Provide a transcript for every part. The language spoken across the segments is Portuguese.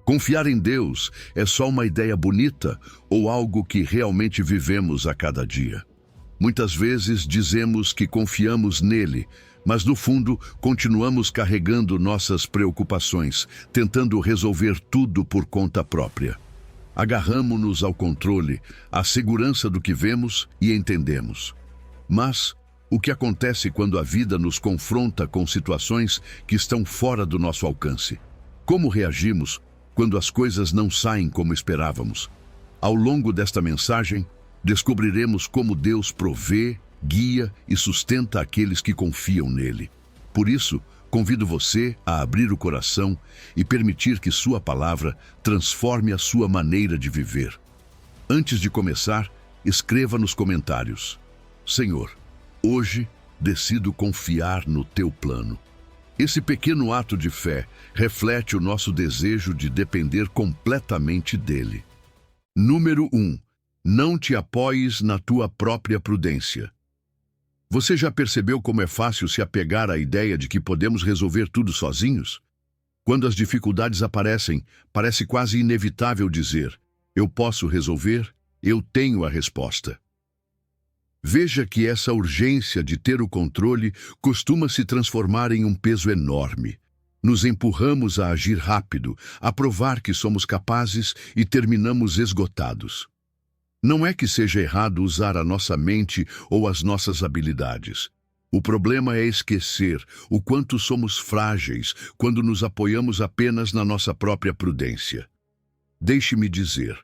Confiar em Deus é só uma ideia bonita ou algo que realmente vivemos a cada dia? Muitas vezes dizemos que confiamos nele, mas no fundo continuamos carregando nossas preocupações, tentando resolver tudo por conta própria. Agarramo-nos ao controle, à segurança do que vemos e entendemos. Mas o que acontece quando a vida nos confronta com situações que estão fora do nosso alcance? Como reagimos quando as coisas não saem como esperávamos? Ao longo desta mensagem, descobriremos como Deus provê, guia e sustenta aqueles que confiam nele. Por isso, convido você a abrir o coração e permitir que sua palavra transforme a sua maneira de viver. Antes de começar, escreva nos comentários: Senhor, hoje decido confiar no teu plano. Esse pequeno ato de fé reflete o nosso desejo de depender completamente dele. Número 1. Não te apoies na tua própria prudência. Você já percebeu como é fácil se apegar à ideia de que podemos resolver tudo sozinhos? Quando as dificuldades aparecem, parece quase inevitável dizer: eu posso resolver, eu tenho a resposta. Veja que essa urgência de ter o controle costuma se transformar em um peso enorme. Nos empurramos a agir rápido, a provar que somos capazes e terminamos esgotados. Não é que seja errado usar a nossa mente ou as nossas habilidades. O problema é esquecer o quanto somos frágeis quando nos apoiamos apenas na nossa própria prudência. Deixe-me dizer: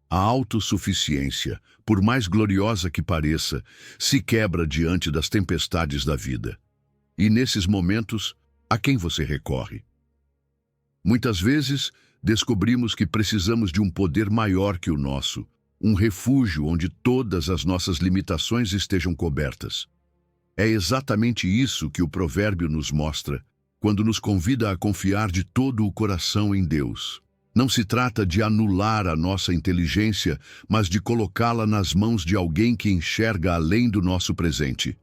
a autossuficiência, por mais gloriosa que pareça, se quebra diante das tempestades da vida. E nesses momentos, a quem você recorre? Muitas vezes, descobrimos que precisamos de um poder maior que o nosso, um refúgio onde todas as nossas limitações estejam cobertas. É exatamente isso que o provérbio nos mostra, quando nos convida a confiar de todo o coração em Deus. Não se trata de anular a nossa inteligência, mas de colocá-la nas mãos de alguém que enxerga além do nosso presente.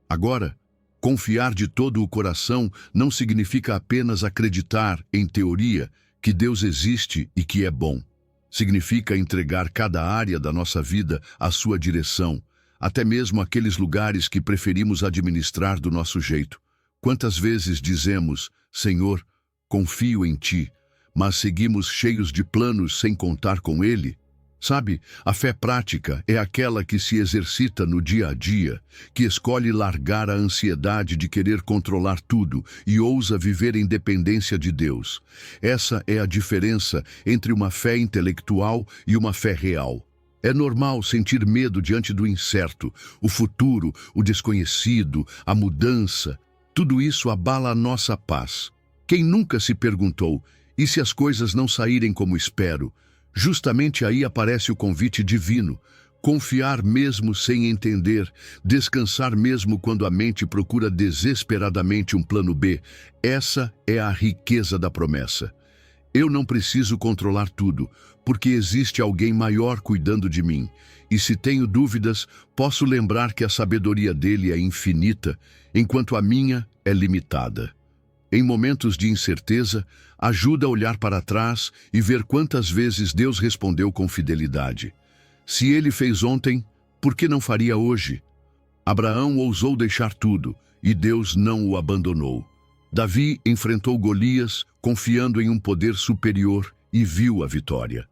Agora, confiar de todo o coração não significa apenas acreditar, em teoria, que Deus existe e que é bom. Significa entregar cada área da nossa vida à sua direção, até mesmo aqueles lugares que preferimos administrar do nosso jeito. Quantas vezes dizemos: Senhor, confio em Ti, mas seguimos cheios de planos sem contar com Ele? Sabe, a fé prática é aquela que se exercita no dia a dia, que escolhe largar a ansiedade de querer controlar tudo e ousa viver em dependência de Deus. Essa é a diferença entre uma fé intelectual e uma fé real. É normal sentir medo diante do incerto, o futuro, o desconhecido, a mudança. Tudo isso abala a nossa paz. Quem nunca se perguntou: e se as coisas não saírem como espero? Justamente aí aparece o convite divino: confiar mesmo sem entender, descansar mesmo quando a mente procura desesperadamente um plano B. Essa é a riqueza da promessa. Eu não preciso controlar tudo, porque existe alguém maior cuidando de mim. E se tenho dúvidas, posso lembrar que a sabedoria dele é infinita, enquanto a minha é limitada. Em momentos de incerteza, ajuda a olhar para trás e ver quantas vezes Deus respondeu com fidelidade. Se ele fez ontem, por que não faria hoje? Abraão ousou deixar tudo, e Deus não o abandonou. Davi enfrentou Golias, confiando em um poder superior, e viu a vitória.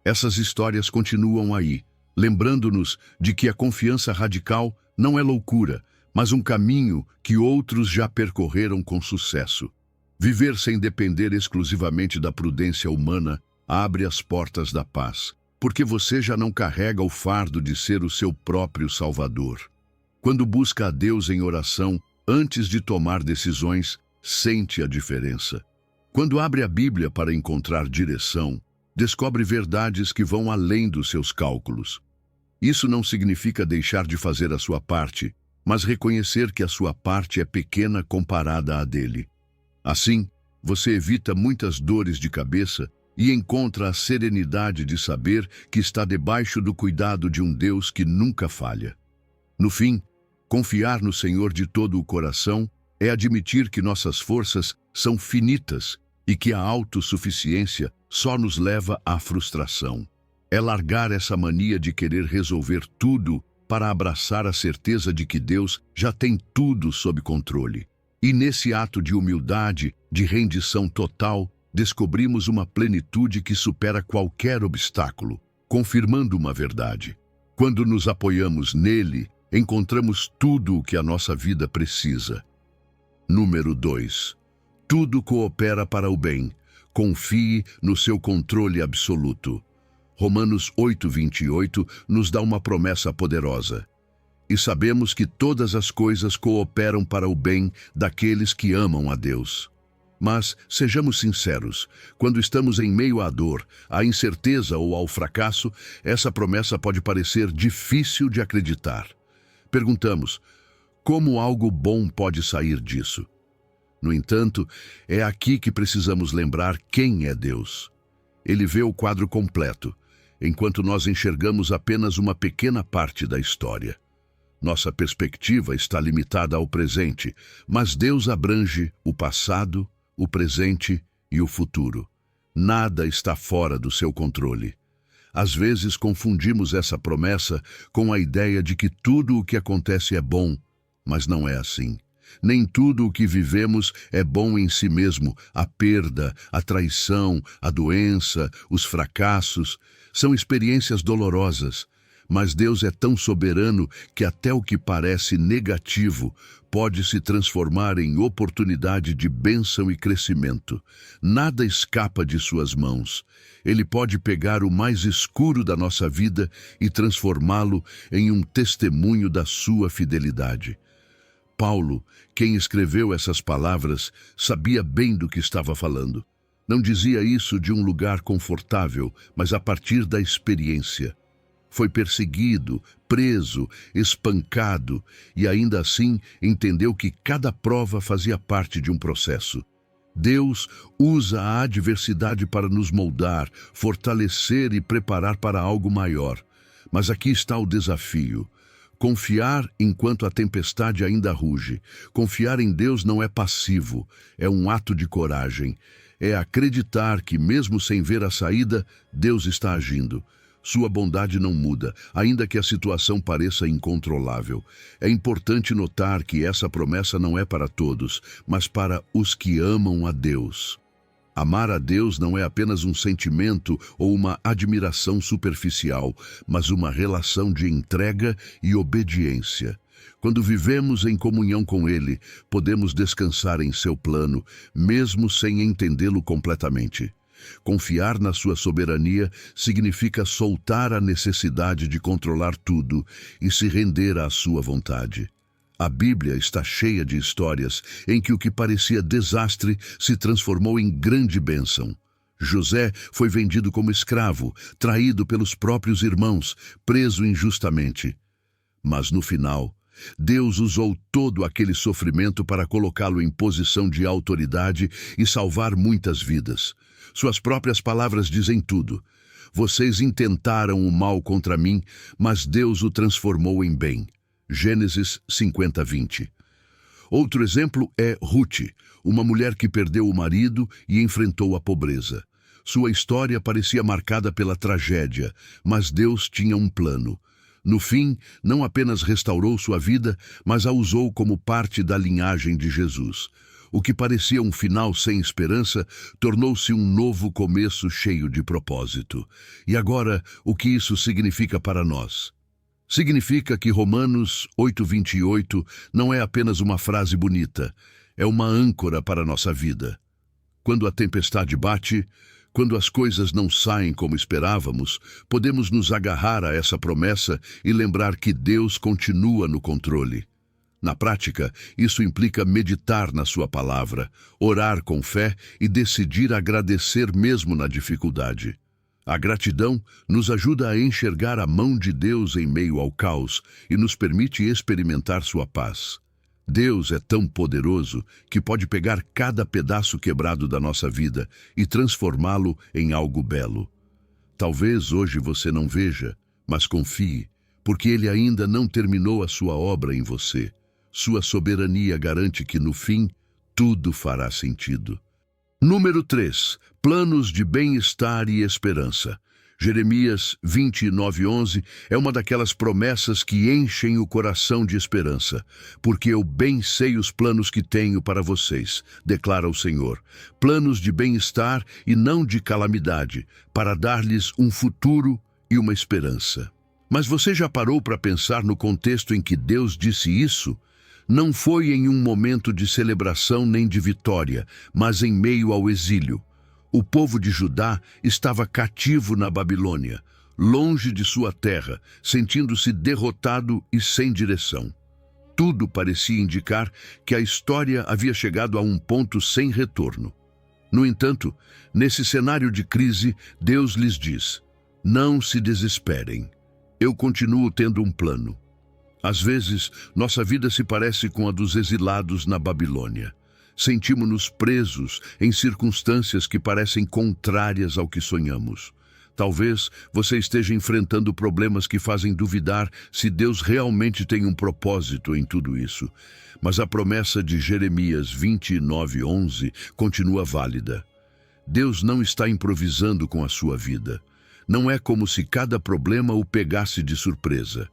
Essas histórias continuam aí, lembrando-nos de que a confiança radical não é loucura, mas um caminho que outros já percorreram com sucesso. Viver sem depender exclusivamente da prudência humana abre as portas da paz, porque você já não carrega o fardo de ser o seu próprio Salvador. Quando busca a Deus em oração, antes de tomar decisões, sente a diferença. Quando abre a Bíblia para encontrar direção, descobre verdades que vão além dos seus cálculos. Isso não significa deixar de fazer a sua parte, mas reconhecer que a sua parte é pequena comparada à dele. Assim, você evita muitas dores de cabeça e encontra a serenidade de saber que está debaixo do cuidado de um Deus que nunca falha. No fim, confiar no Senhor de todo o coração é admitir que nossas forças são finitas e que a autossuficiência só nos leva à frustração. É largar essa mania de querer resolver tudo para abraçar a certeza de que Deus já tem tudo sob controle. E nesse ato de humildade, de rendição total, descobrimos uma plenitude que supera qualquer obstáculo, confirmando uma verdade. Quando nos apoiamos nele, encontramos tudo o que a nossa vida precisa. Número 2. Tudo coopera para o bem. Confie no seu controle absoluto. Romanos 8:28 nos dá uma promessa poderosa. E sabemos que todas as coisas cooperam para o bem daqueles que amam a Deus. Mas, sejamos sinceros, quando estamos em meio à dor, à incerteza ou ao fracasso, essa promessa pode parecer difícil de acreditar. Perguntamos, como algo bom pode sair disso? No entanto, é aqui que precisamos lembrar quem é Deus. Ele vê o quadro completo, enquanto nós enxergamos apenas uma pequena parte da história. Nossa perspectiva está limitada ao presente, mas Deus abrange o passado, o presente e o futuro. Nada está fora do seu controle. Às vezes confundimos essa promessa com a ideia de que tudo o que acontece é bom, mas não é assim. Nem tudo o que vivemos é bom em si mesmo. A perda, a traição, a doença, os fracassos são experiências dolorosas. Mas Deus é tão soberano que até o que parece negativo pode se transformar em oportunidade de bênção e crescimento. Nada escapa de suas mãos. Ele pode pegar o mais escuro da nossa vida e transformá-lo em um testemunho da sua fidelidade. Paulo, quem escreveu essas palavras, sabia bem do que estava falando. Não dizia isso de um lugar confortável, mas a partir da experiência. Foi perseguido, preso, espancado e ainda assim entendeu que cada prova fazia parte de um processo. Deus usa a adversidade para nos moldar, fortalecer e preparar para algo maior. Mas aqui está o desafio. Confiar enquanto a tempestade ainda ruge. Confiar em Deus não é passivo, é um ato de coragem. É acreditar que mesmo sem ver a saída, Deus está agindo. Sua bondade não muda, ainda que a situação pareça incontrolável. É importante notar que essa promessa não é para todos, mas para os que amam a Deus. Amar a Deus não é apenas um sentimento ou uma admiração superficial, mas uma relação de entrega e obediência. Quando vivemos em comunhão com Ele, podemos descansar em seu plano, mesmo sem entendê-lo completamente. Confiar na sua soberania significa soltar a necessidade de controlar tudo e se render à sua vontade. A Bíblia está cheia de histórias em que o que parecia desastre se transformou em grande bênção. José foi vendido como escravo, traído pelos próprios irmãos, preso injustamente. Mas no final, Deus usou todo aquele sofrimento para colocá-lo em posição de autoridade e salvar muitas vidas. Suas próprias palavras dizem tudo. Vocês intentaram o mal contra mim, mas Deus o transformou em bem. Gênesis 50:20. Outro exemplo é Ruth, uma mulher que perdeu o marido e enfrentou a pobreza. Sua história parecia marcada pela tragédia, mas Deus tinha um plano. No fim, não apenas restaurou sua vida, mas a usou como parte da linhagem de Jesus. O que parecia um final sem esperança tornou-se um novo começo cheio de propósito. E agora, o que isso significa para nós? Significa que Romanos 8:28 não é apenas uma frase bonita, é uma âncora para a nossa vida. Quando a tempestade bate, quando as coisas não saem como esperávamos, podemos nos agarrar a essa promessa e lembrar que Deus continua no controle. Na prática, isso implica meditar na sua palavra, orar com fé e decidir agradecer mesmo na dificuldade. A gratidão nos ajuda a enxergar a mão de Deus em meio ao caos e nos permite experimentar sua paz. Deus é tão poderoso que pode pegar cada pedaço quebrado da nossa vida e transformá-lo em algo belo. Talvez hoje você não veja, mas confie, porque Ele ainda não terminou a sua obra em você. Sua soberania garante que, no fim, tudo fará sentido. Número 3. Planos de bem-estar e esperança. Jeremias 29:11 é uma daquelas promessas que enchem o coração de esperança. Porque eu bem sei os planos que tenho para vocês, declara o Senhor. Planos de bem-estar e não de calamidade, para dar-lhes um futuro e uma esperança. Mas você já parou para pensar no contexto em que Deus disse isso? Não foi em um momento de celebração nem de vitória, mas em meio ao exílio. O povo de Judá estava cativo na Babilônia, longe de sua terra, sentindo-se derrotado e sem direção. Tudo parecia indicar que a história havia chegado a um ponto sem retorno. No entanto, nesse cenário de crise, Deus lhes diz: não se desesperem. Eu continuo tendo um plano. Às vezes, nossa vida se parece com a dos exilados na Babilônia. Sentimos-nos presos em circunstâncias que parecem contrárias ao que sonhamos. Talvez você esteja enfrentando problemas que fazem duvidar se Deus realmente tem um propósito em tudo isso. Mas a promessa de Jeremias 29:11 continua válida. Deus não está improvisando com a sua vida. Não é como se cada problema o pegasse de surpresa.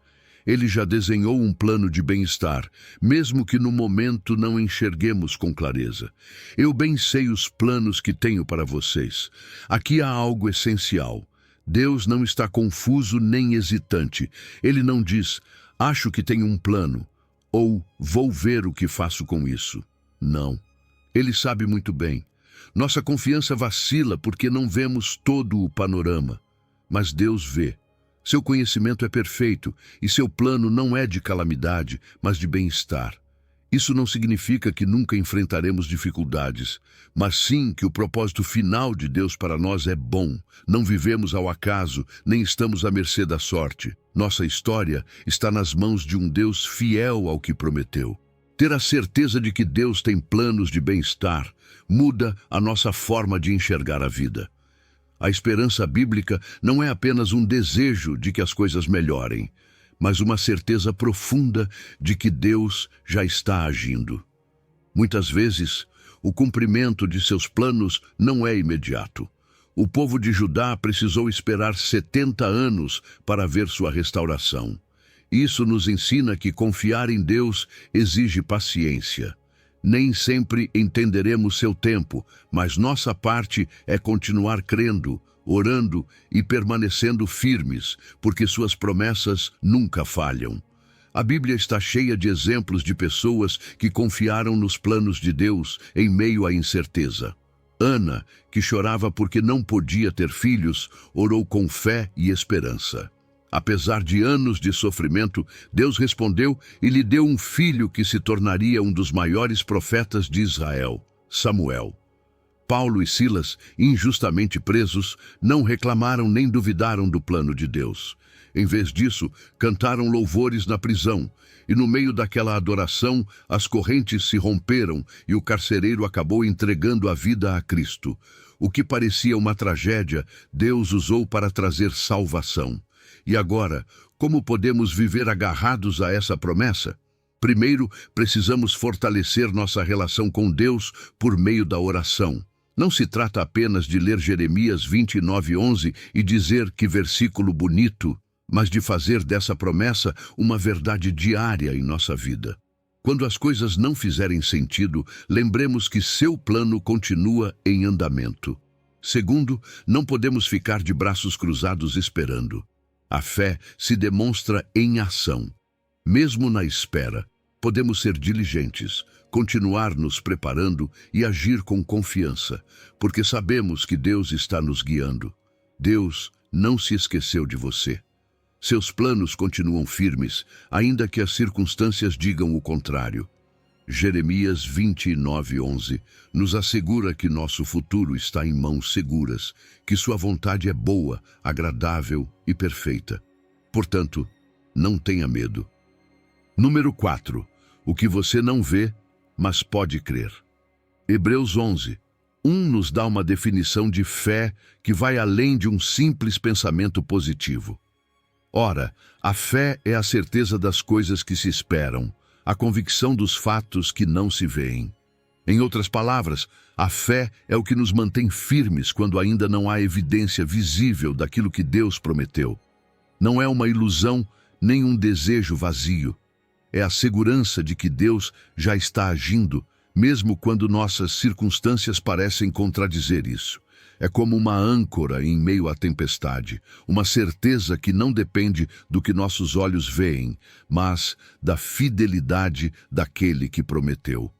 Ele já desenhou um plano de bem-estar, mesmo que no momento não enxerguemos com clareza. Eu bem sei os planos que tenho para vocês. Aqui há algo essencial. Deus não está confuso nem hesitante. Ele não diz: acho que tenho um plano, ou vou ver o que faço com isso. Não. Ele sabe muito bem. Nossa confiança vacila porque não vemos todo o panorama. Mas Deus vê. Seu conhecimento é perfeito e seu plano não é de calamidade, mas de bem-estar. Isso não significa que nunca enfrentaremos dificuldades, mas sim que o propósito final de Deus para nós é bom. Não vivemos ao acaso, nem estamos à mercê da sorte. Nossa história está nas mãos de um Deus fiel ao que prometeu. Ter a certeza de que Deus tem planos de bem-estar muda a nossa forma de enxergar a vida. A esperança bíblica não é apenas um desejo de que as coisas melhorem, mas uma certeza profunda de que Deus já está agindo. Muitas vezes, o cumprimento de seus planos não é imediato. O povo de Judá precisou esperar 70 anos para ver sua restauração. Isso nos ensina que confiar em Deus exige paciência. Nem sempre entenderemos seu tempo, mas nossa parte é continuar crendo, orando e permanecendo firmes, porque suas promessas nunca falham. A Bíblia está cheia de exemplos de pessoas que confiaram nos planos de Deus em meio à incerteza. Ana, que chorava porque não podia ter filhos, orou com fé e esperança. Apesar de anos de sofrimento, Deus respondeu e lhe deu um filho que se tornaria um dos maiores profetas de Israel, Samuel. Paulo e Silas, injustamente presos, não reclamaram nem duvidaram do plano de Deus. Em vez disso, cantaram louvores na prisão, e no meio daquela adoração, as correntes se romperam e o carcereiro acabou entregando a vida a Cristo. O que parecia uma tragédia, Deus usou para trazer salvação. E agora, como podemos viver agarrados a essa promessa? Primeiro, precisamos fortalecer nossa relação com Deus por meio da oração. Não se trata apenas de ler Jeremias 29:11 e dizer que versículo bonito, mas de fazer dessa promessa uma verdade diária em nossa vida. Quando as coisas não fizerem sentido, lembremos que seu plano continua em andamento. Segundo, não podemos ficar de braços cruzados esperando. A fé se demonstra em ação. Mesmo na espera, podemos ser diligentes, continuar nos preparando e agir com confiança, porque sabemos que Deus está nos guiando. Deus não se esqueceu de você. Seus planos continuam firmes, ainda que as circunstâncias digam o contrário. Jeremias 29:11 nos assegura que nosso futuro está em mãos seguras, que sua vontade é boa, agradável e perfeita. Portanto, não tenha medo. Número 4. O que você não vê, mas pode crer. Hebreus 11:1 nos dá uma definição de fé que vai além de um simples pensamento positivo. Ora, a fé é a certeza das coisas que se esperam, a convicção dos fatos que não se veem. Em outras palavras, a fé é o que nos mantém firmes quando ainda não há evidência visível daquilo que Deus prometeu. Não é uma ilusão nem um desejo vazio. É a segurança de que Deus já está agindo, mesmo quando nossas circunstâncias parecem contradizer isso. É como uma âncora em meio à tempestade, uma certeza que não depende do que nossos olhos veem, mas da fidelidade daquele que prometeu.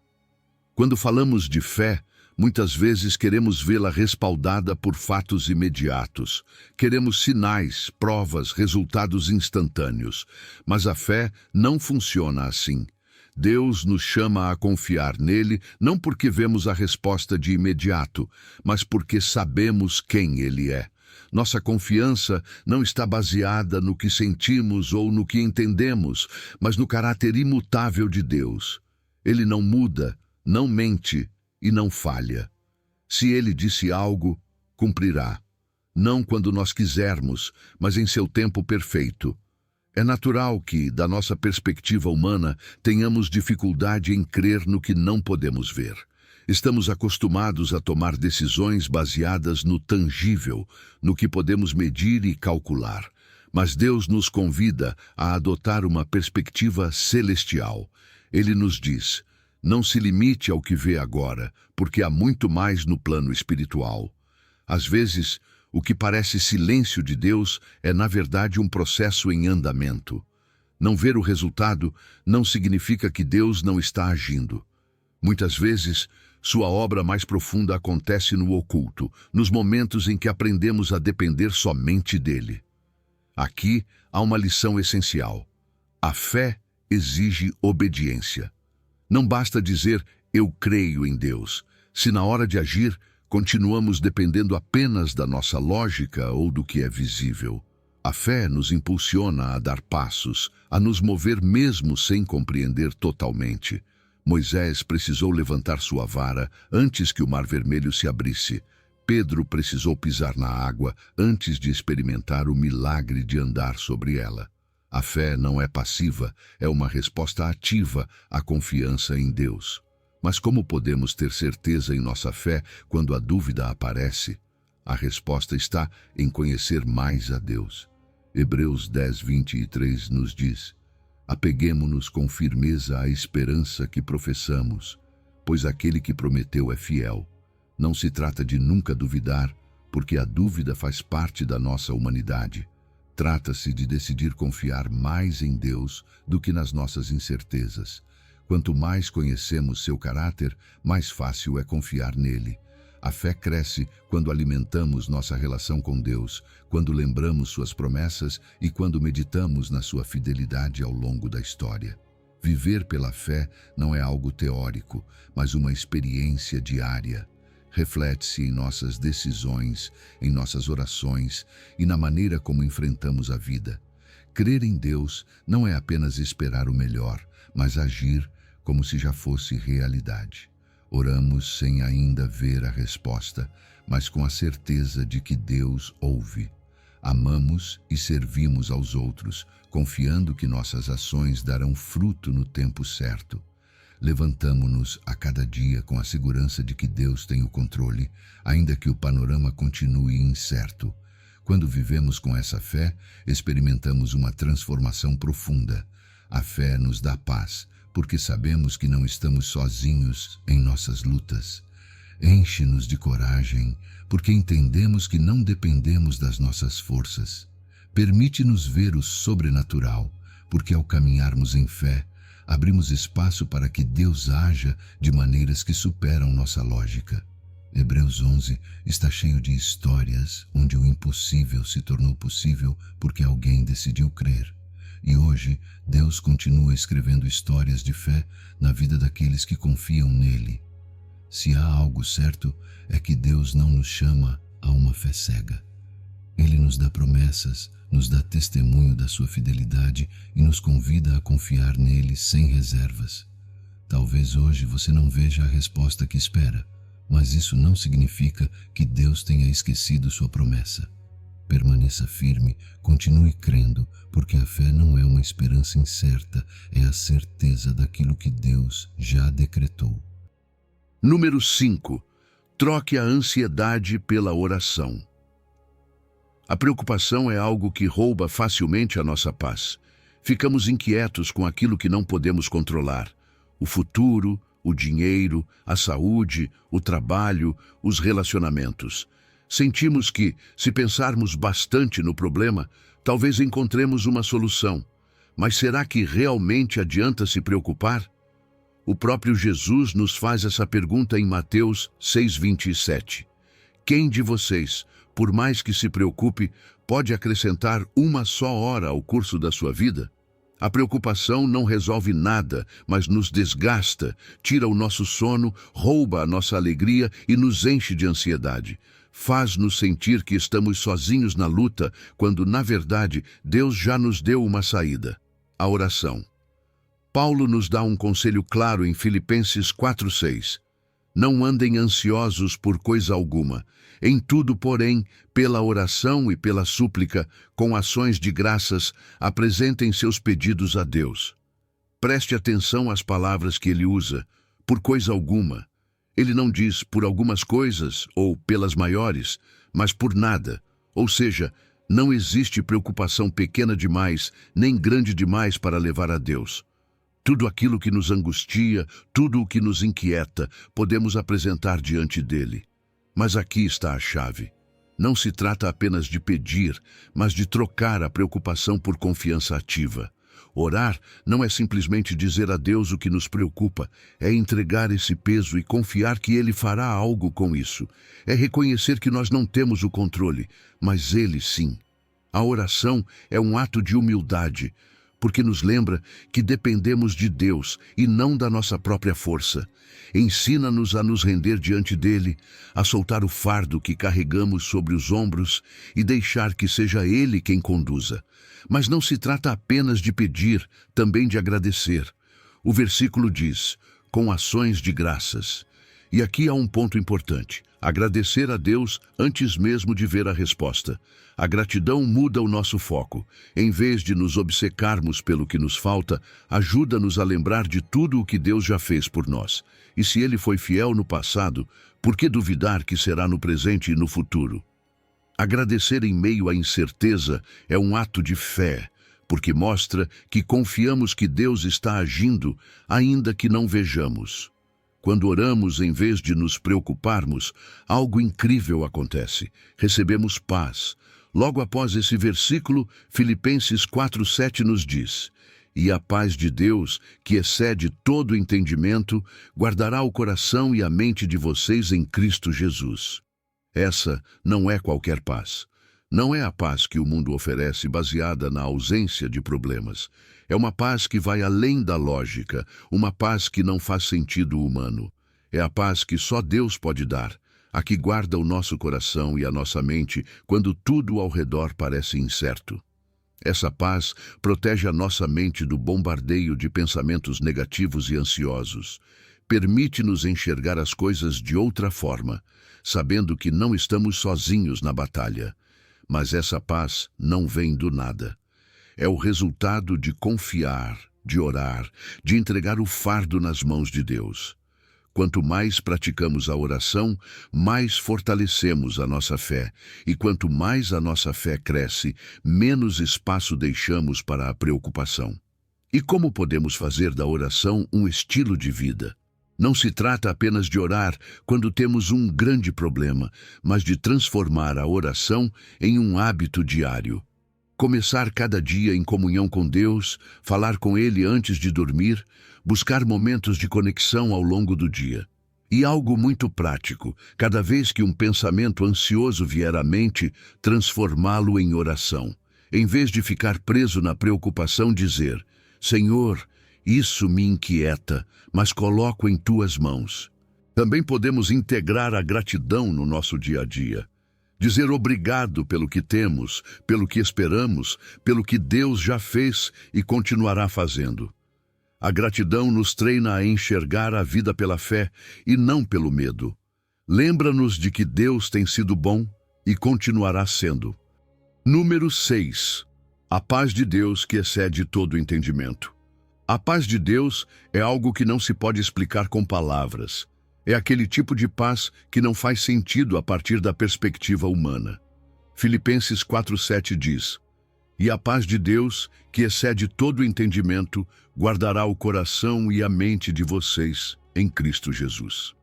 Quando falamos de fé, muitas vezes queremos vê-la respaldada por fatos imediatos. Queremos sinais, provas, resultados instantâneos. Mas a fé não funciona assim. Deus nos chama a confiar nele, não porque vemos a resposta de imediato, mas porque sabemos quem ele é. Nossa confiança não está baseada no que sentimos ou no que entendemos, mas no caráter imutável de Deus. Ele não muda, não mente e não falha. Se ele disse algo, cumprirá. Não quando nós quisermos, mas em seu tempo perfeito. É natural que, da nossa perspectiva humana, tenhamos dificuldade em crer no que não podemos ver. Estamos acostumados a tomar decisões baseadas no tangível, no que podemos medir e calcular. Mas Deus nos convida a adotar uma perspectiva celestial. Ele nos diz: não se limite ao que vê agora, porque há muito mais no plano espiritual. Às vezes, o que parece silêncio de Deus é, na verdade, um processo em andamento. Não ver o resultado não significa que Deus não está agindo. Muitas vezes, sua obra mais profunda acontece no oculto, nos momentos em que aprendemos a depender somente dele. Aqui há uma lição essencial. A fé exige obediência. Não basta dizer, eu creio em Deus, se na hora de agir, continuamos dependendo apenas da nossa lógica ou do que é visível. A fé nos impulsiona a dar passos, a nos mover mesmo sem compreender totalmente. Moisés precisou levantar sua vara antes que o Mar Vermelho se abrisse. Pedro precisou pisar na água antes de experimentar o milagre de andar sobre ela. A fé não é passiva, é uma resposta ativa à confiança em Deus. Mas como podemos ter certeza em nossa fé quando a dúvida aparece? A resposta está em conhecer mais a Deus. Hebreus 10:23 nos diz: apeguemo-nos com firmeza à esperança que professamos, pois aquele que prometeu é fiel. Não se trata de nunca duvidar, porque a dúvida faz parte da nossa humanidade. Trata-se de decidir confiar mais em Deus do que nas nossas incertezas. Quanto mais conhecemos seu caráter, mais fácil é confiar nele. A fé cresce quando alimentamos nossa relação com Deus, quando lembramos suas promessas e quando meditamos na sua fidelidade ao longo da história. Viver pela fé não é algo teórico, mas uma experiência diária. Reflete-se em nossas decisões, em nossas orações e na maneira como enfrentamos a vida. Crer em Deus não é apenas esperar o melhor, mas agir como se já fosse realidade. Oramos sem ainda ver a resposta, mas com a certeza de que Deus ouve. Amamos e servimos aos outros, confiando que nossas ações darão fruto no tempo certo. Levantamo-nos a cada dia com a segurança de que Deus tem o controle, ainda que o panorama continue incerto. Quando vivemos com essa fé, experimentamos uma transformação profunda. A fé nos dá paz, porque sabemos que não estamos sozinhos em nossas lutas. Enche-nos de coragem, porque entendemos que não dependemos das nossas forças. Permite-nos ver o sobrenatural, porque ao caminharmos em fé, abrimos espaço para que Deus haja de maneiras que superam nossa lógica. Hebreus 11 está cheio de histórias onde o impossível se tornou possível porque alguém decidiu crer. E hoje, Deus continua escrevendo histórias de fé na vida daqueles que confiam nele. Se há algo certo, é que Deus não nos chama a uma fé cega. Ele nos dá promessas, nos dá testemunho da sua fidelidade e nos convida a confiar nele sem reservas. Talvez hoje você não veja a resposta que espera, mas isso não significa que Deus tenha esquecido sua promessa. Permaneça firme, continue crendo, porque a fé não é uma esperança incerta, é a certeza daquilo que Deus já decretou. Número 5. Troque a ansiedade pela oração. A preocupação é algo que rouba facilmente a nossa paz. Ficamos inquietos com aquilo que não podemos controlar. O futuro, o dinheiro, a saúde, o trabalho, os relacionamentos. Sentimos que, se pensarmos bastante no problema, talvez encontremos uma solução. Mas será que realmente adianta se preocupar? O próprio Jesus nos faz essa pergunta em Mateus 6:27. Quem de vocês, por mais que se preocupe, pode acrescentar uma só hora ao curso da sua vida? A preocupação não resolve nada, mas nos desgasta, tira o nosso sono, rouba a nossa alegria e nos enche de ansiedade. Faz-nos sentir que estamos sozinhos na luta, quando, na verdade, Deus já nos deu uma saída: a oração. Paulo nos dá um conselho claro em Filipenses 4:6. Não andem ansiosos por coisa alguma. Em tudo, porém, pela oração e pela súplica, com ações de graças, apresentem seus pedidos a Deus. Preste atenção às palavras que ele usa, por coisa alguma. Ele não diz por algumas coisas ou pelas maiores, mas por nada. Ou seja, não existe preocupação pequena demais, nem grande demais para levar a Deus. Tudo aquilo que nos angustia, tudo o que nos inquieta, podemos apresentar diante dele. Mas aqui está a chave. Não se trata apenas de pedir, mas de trocar a preocupação por confiança ativa. Orar não é simplesmente dizer a Deus o que nos preocupa, é entregar esse peso e confiar que Ele fará algo com isso. É reconhecer que nós não temos o controle, mas Ele sim. A oração é um ato de humildade, porque nos lembra que dependemos de Deus e não da nossa própria força. Ensina-nos a nos render diante dele, a soltar o fardo que carregamos sobre os ombros e deixar que seja ele quem conduza. Mas não se trata apenas de pedir, também de agradecer. O versículo diz, com ações de graças. E aqui há um ponto importante: agradecer a Deus antes mesmo de ver a resposta. A gratidão muda o nosso foco. Em vez de nos obcecarmos pelo que nos falta, ajuda-nos a lembrar de tudo o que Deus já fez por nós. E se Ele foi fiel no passado, por que duvidar que será no presente e no futuro? Agradecer em meio à incerteza é um ato de fé, porque mostra que confiamos que Deus está agindo, ainda que não vejamos. Quando oramos, em vez de nos preocuparmos, algo incrível acontece. Recebemos paz. Logo após esse versículo, Filipenses 4:7 nos diz: E a paz de Deus, que excede todo entendimento, guardará o coração e a mente de vocês em Cristo Jesus. Essa não é qualquer paz. Não é a paz que o mundo oferece baseada na ausência de problemas. É uma paz que vai além da lógica, uma paz que não faz sentido humano. É a paz que só Deus pode dar, a que guarda o nosso coração e a nossa mente quando tudo ao redor parece incerto. Essa paz protege a nossa mente do bombardeio de pensamentos negativos e ansiosos. Permite-nos enxergar as coisas de outra forma, sabendo que não estamos sozinhos na batalha. Mas essa paz não vem do nada. É o resultado de confiar, de orar, de entregar o fardo nas mãos de Deus. Quanto mais praticamos a oração, mais fortalecemos a nossa fé. E quanto mais a nossa fé cresce, menos espaço deixamos para a preocupação. E como podemos fazer da oração um estilo de vida? Não se trata apenas de orar quando temos um grande problema, mas de transformar a oração em um hábito diário. Começar cada dia em comunhão com Deus, falar com Ele antes de dormir, buscar momentos de conexão ao longo do dia. E algo muito prático: cada vez que um pensamento ansioso vier à mente, transformá-lo em oração. Em vez de ficar preso na preocupação, dizer: Senhor, isso me inquieta, mas coloco em tuas mãos. Também podemos integrar a gratidão no nosso dia a dia. Dizer obrigado pelo que temos, pelo que esperamos, pelo que Deus já fez e continuará fazendo. A gratidão nos treina a enxergar a vida pela fé e não pelo medo. Lembra-nos de que Deus tem sido bom e continuará sendo. Número 6. A paz de Deus que excede todo entendimento. A paz de Deus é algo que não se pode explicar com palavras. É aquele tipo de paz que não faz sentido a partir da perspectiva humana. Filipenses 4:7 diz: "E a paz de Deus, que excede todo o entendimento, guardará o coração e a mente de vocês em Cristo Jesus."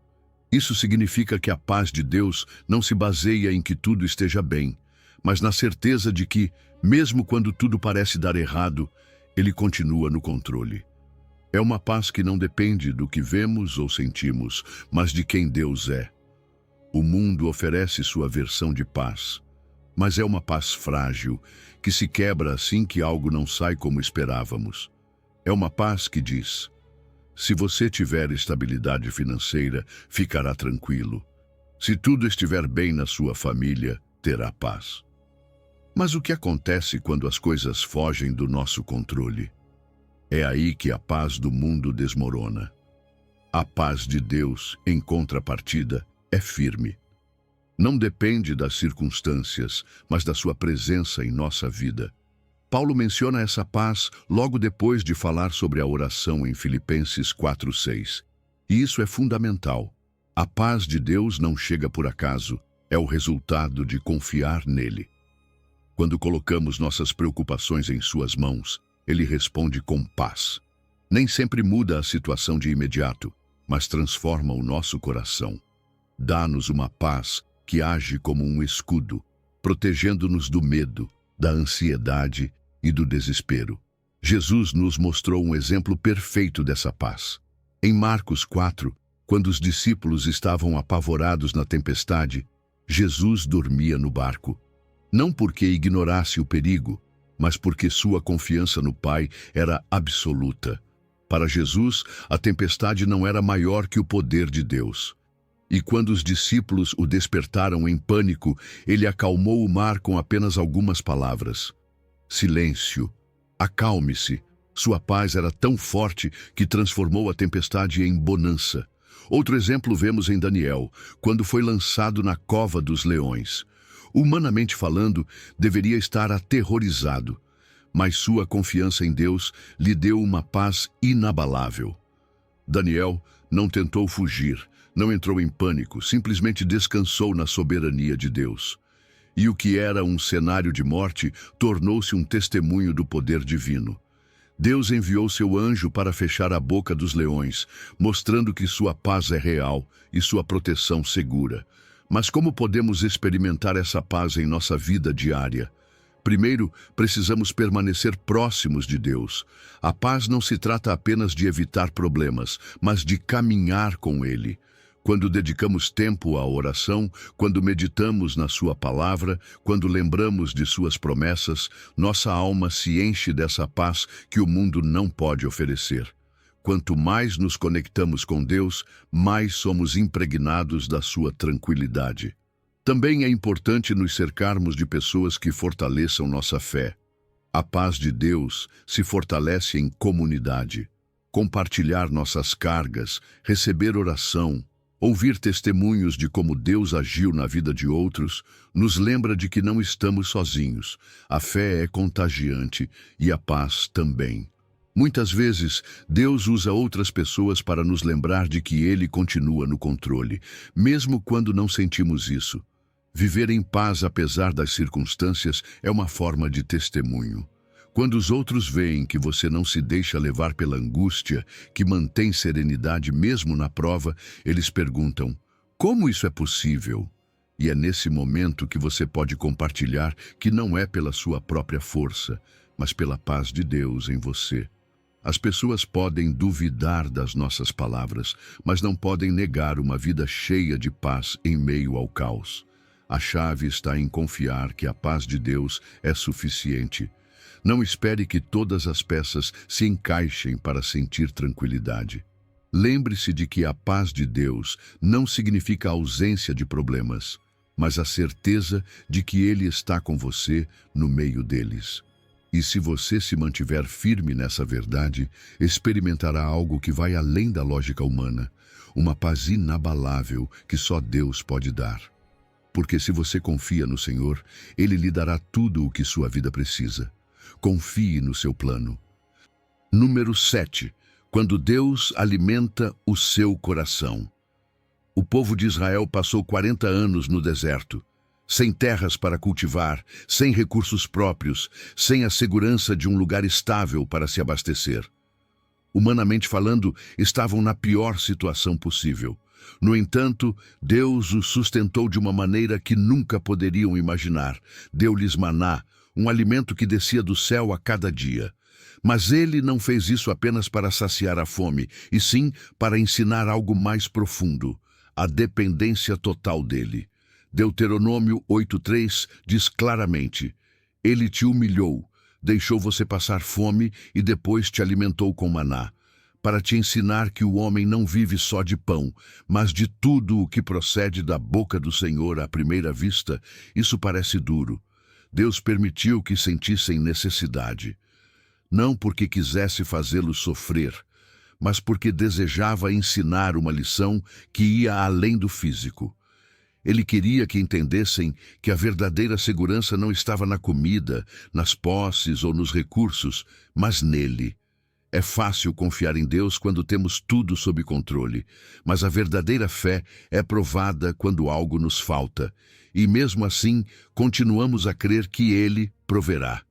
Isso significa que a paz de Deus não se baseia em que tudo esteja bem, mas na certeza de que, mesmo quando tudo parece dar errado, Ele continua no controle. É uma paz que não depende do que vemos ou sentimos, mas de quem Deus é. O mundo oferece sua versão de paz, mas é uma paz frágil, que se quebra assim que algo não sai como esperávamos. É uma paz que diz: se você tiver estabilidade financeira, ficará tranquilo. Se tudo estiver bem na sua família, terá paz. Mas o que acontece quando as coisas fogem do nosso controle? É aí que a paz do mundo desmorona. A paz de Deus, em contrapartida, é firme. Não depende das circunstâncias, mas da sua presença em nossa vida. Paulo menciona essa paz logo depois de falar sobre a oração em Filipenses 4:6. E isso é fundamental. A paz de Deus não chega por acaso, é o resultado de confiar nele. Quando colocamos nossas preocupações em suas mãos, ele responde com paz. Nem sempre muda a situação de imediato, mas transforma o nosso coração. Dá-nos uma paz que age como um escudo, protegendo-nos do medo, da ansiedade e do desespero. Jesus nos mostrou um exemplo perfeito dessa paz. Em Marcos 4, quando os discípulos estavam apavorados na tempestade, Jesus dormia no barco. Não porque ignorasse o perigo, mas porque sua confiança no Pai era absoluta. Para Jesus, a tempestade não era maior que o poder de Deus. E quando os discípulos o despertaram em pânico, ele acalmou o mar com apenas algumas palavras. Silêncio. Acalme-se. Sua paz era tão forte que transformou a tempestade em bonança. Outro exemplo vemos em Daniel, quando foi lançado na cova dos leões. Humanamente falando, deveria estar aterrorizado, mas sua confiança em Deus lhe deu uma paz inabalável. Daniel não tentou fugir, não entrou em pânico, simplesmente descansou na soberania de Deus. E o que era um cenário de morte tornou-se um testemunho do poder divino. Deus enviou seu anjo para fechar a boca dos leões, mostrando que sua paz é real e sua proteção segura. Mas como podemos experimentar essa paz em nossa vida diária? Primeiro, precisamos permanecer próximos de Deus. A paz não se trata apenas de evitar problemas, mas de caminhar com Ele. Quando dedicamos tempo à oração, quando meditamos na Sua palavra, quando lembramos de Suas promessas, nossa alma se enche dessa paz que o mundo não pode oferecer. Quanto mais nos conectamos com Deus, mais somos impregnados da Sua tranquilidade. Também é importante nos cercarmos de pessoas que fortaleçam nossa fé. A paz de Deus se fortalece em comunidade. Compartilhar nossas cargas, receber oração, ouvir testemunhos de como Deus agiu na vida de outros, nos lembra de que não estamos sozinhos. A fé é contagiante e a paz também. Muitas vezes, Deus usa outras pessoas para nos lembrar de que Ele continua no controle, mesmo quando não sentimos isso. Viver em paz apesar das circunstâncias é uma forma de testemunho. Quando os outros veem que você não se deixa levar pela angústia, que mantém serenidade mesmo na prova, eles perguntam: como isso é possível? E é nesse momento que você pode compartilhar que não é pela sua própria força, mas pela paz de Deus em você. As pessoas podem duvidar das nossas palavras, mas não podem negar uma vida cheia de paz em meio ao caos. A chave está em confiar que a paz de Deus é suficiente. Não espere que todas as peças se encaixem para sentir tranquilidade. Lembre-se de que a paz de Deus não significa a ausência de problemas, mas a certeza de que Ele está com você no meio deles. E se você se mantiver firme nessa verdade, experimentará algo que vai além da lógica humana, uma paz inabalável que só Deus pode dar. Porque se você confia no Senhor, Ele lhe dará tudo o que sua vida precisa. Confie no seu plano. Número 7. Quando Deus alimenta o seu coração. O povo de Israel passou 40 anos no deserto, sem terras para cultivar, sem recursos próprios, sem a segurança de um lugar estável para se abastecer. Humanamente falando, estavam na pior situação possível. No entanto, Deus os sustentou de uma maneira que nunca poderiam imaginar. Deu-lhes maná, um alimento que descia do céu a cada dia. Mas ele não fez isso apenas para saciar a fome, e sim para ensinar algo mais profundo, a dependência total dele. Deuteronômio 8:3 diz claramente: Ele te humilhou, deixou você passar fome e depois te alimentou com maná, para te ensinar que o homem não vive só de pão, mas de tudo o que procede da boca do Senhor. À primeira vista, isso parece duro. Deus permitiu que sentissem necessidade, não porque quisesse fazê-los sofrer, mas porque desejava ensinar uma lição que ia além do físico. Ele queria que entendessem que a verdadeira segurança não estava na comida, nas posses ou nos recursos, mas nele. É fácil confiar em Deus quando temos tudo sob controle, mas a verdadeira fé é provada quando algo nos falta, e mesmo assim continuamos a crer que Ele proverá.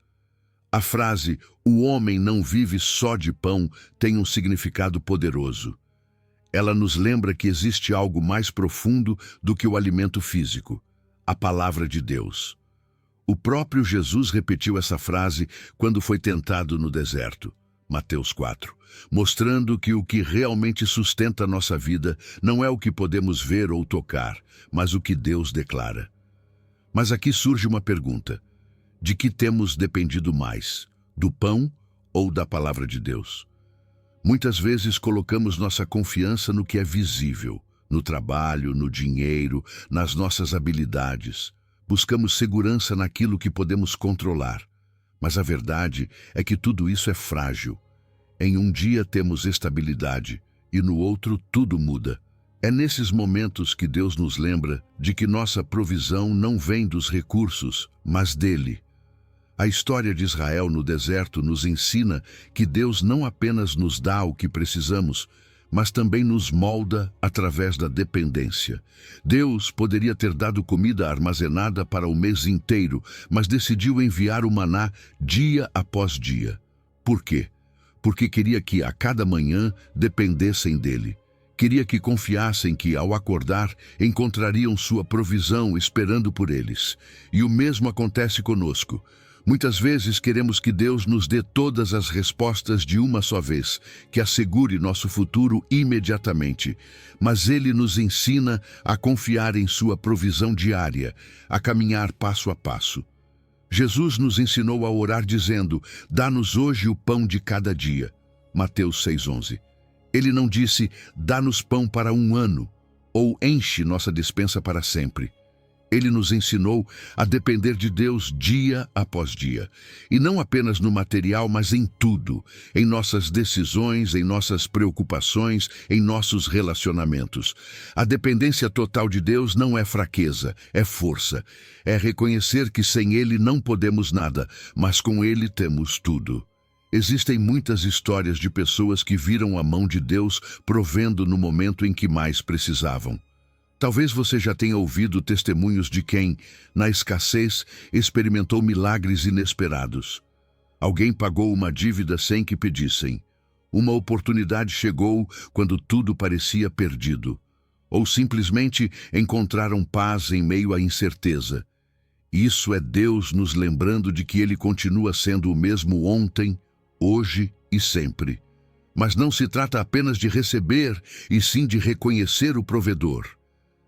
A frase "o homem não vive só de pão" tem um significado poderoso. Ela nos lembra que existe algo mais profundo do que o alimento físico, a palavra de Deus. O próprio Jesus repetiu essa frase quando foi tentado no deserto, Mateus 4, mostrando que o que realmente sustenta a nossa vida não é o que podemos ver ou tocar, mas o que Deus declara. Mas aqui surge uma pergunta: de que temos dependido mais, do pão ou da palavra de Deus? Muitas vezes colocamos nossa confiança no que é visível, no trabalho, no dinheiro, nas nossas habilidades. Buscamos segurança naquilo que podemos controlar. Mas a verdade é que tudo isso é frágil. Em um dia temos estabilidade e no outro tudo muda. É nesses momentos que Deus nos lembra de que nossa provisão não vem dos recursos, mas dele. A história de Israel no deserto nos ensina que Deus não apenas nos dá o que precisamos, mas também nos molda através da dependência. Deus poderia ter dado comida armazenada para o mês inteiro, mas decidiu enviar o maná dia após dia. Por quê? Porque queria que a cada manhã dependessem dele. Queria que confiassem que, ao acordar, encontrariam sua provisão esperando por eles. E o mesmo acontece conosco. Muitas vezes queremos que Deus nos dê todas as respostas de uma só vez, que assegure nosso futuro imediatamente. Mas Ele nos ensina a confiar em sua provisão diária, a caminhar passo a passo. Jesus nos ensinou a orar dizendo: "Dá-nos hoje o pão de cada dia." Mateus 6:11. Ele não disse: "Dá-nos pão para um ano" ou "enche nossa despensa para sempre." Ele nos ensinou a depender de Deus dia após dia. E não apenas no material, mas em tudo. Em nossas decisões, em nossas preocupações, em nossos relacionamentos. A dependência total de Deus não é fraqueza, é força. É reconhecer que sem Ele não podemos nada, mas com Ele temos tudo. Existem muitas histórias de pessoas que viram a mão de Deus provendo no momento em que mais precisavam. Talvez você já tenha ouvido testemunhos de quem, na escassez, experimentou milagres inesperados. Alguém pagou uma dívida sem que pedissem. Uma oportunidade chegou quando tudo parecia perdido. Ou simplesmente encontraram paz em meio à incerteza. Isso é Deus nos lembrando de que Ele continua sendo o mesmo ontem, hoje e sempre. Mas não se trata apenas de receber, e sim de reconhecer o provedor.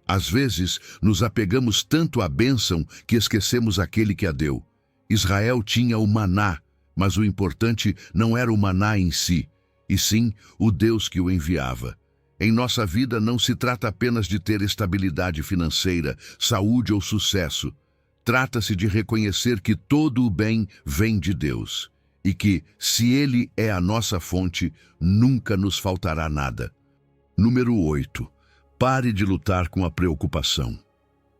Às vezes, nos apegamos tanto à bênção que esquecemos aquele que a deu. Israel tinha o maná, mas o importante não era o maná em si, e sim o Deus que o enviava. Em nossa vida não se trata apenas de ter estabilidade financeira, saúde ou sucesso. Trata-se de reconhecer que todo o bem vem de Deus, e que, se Ele é a nossa fonte, nunca nos faltará nada. Número 8. Pare de lutar com a preocupação.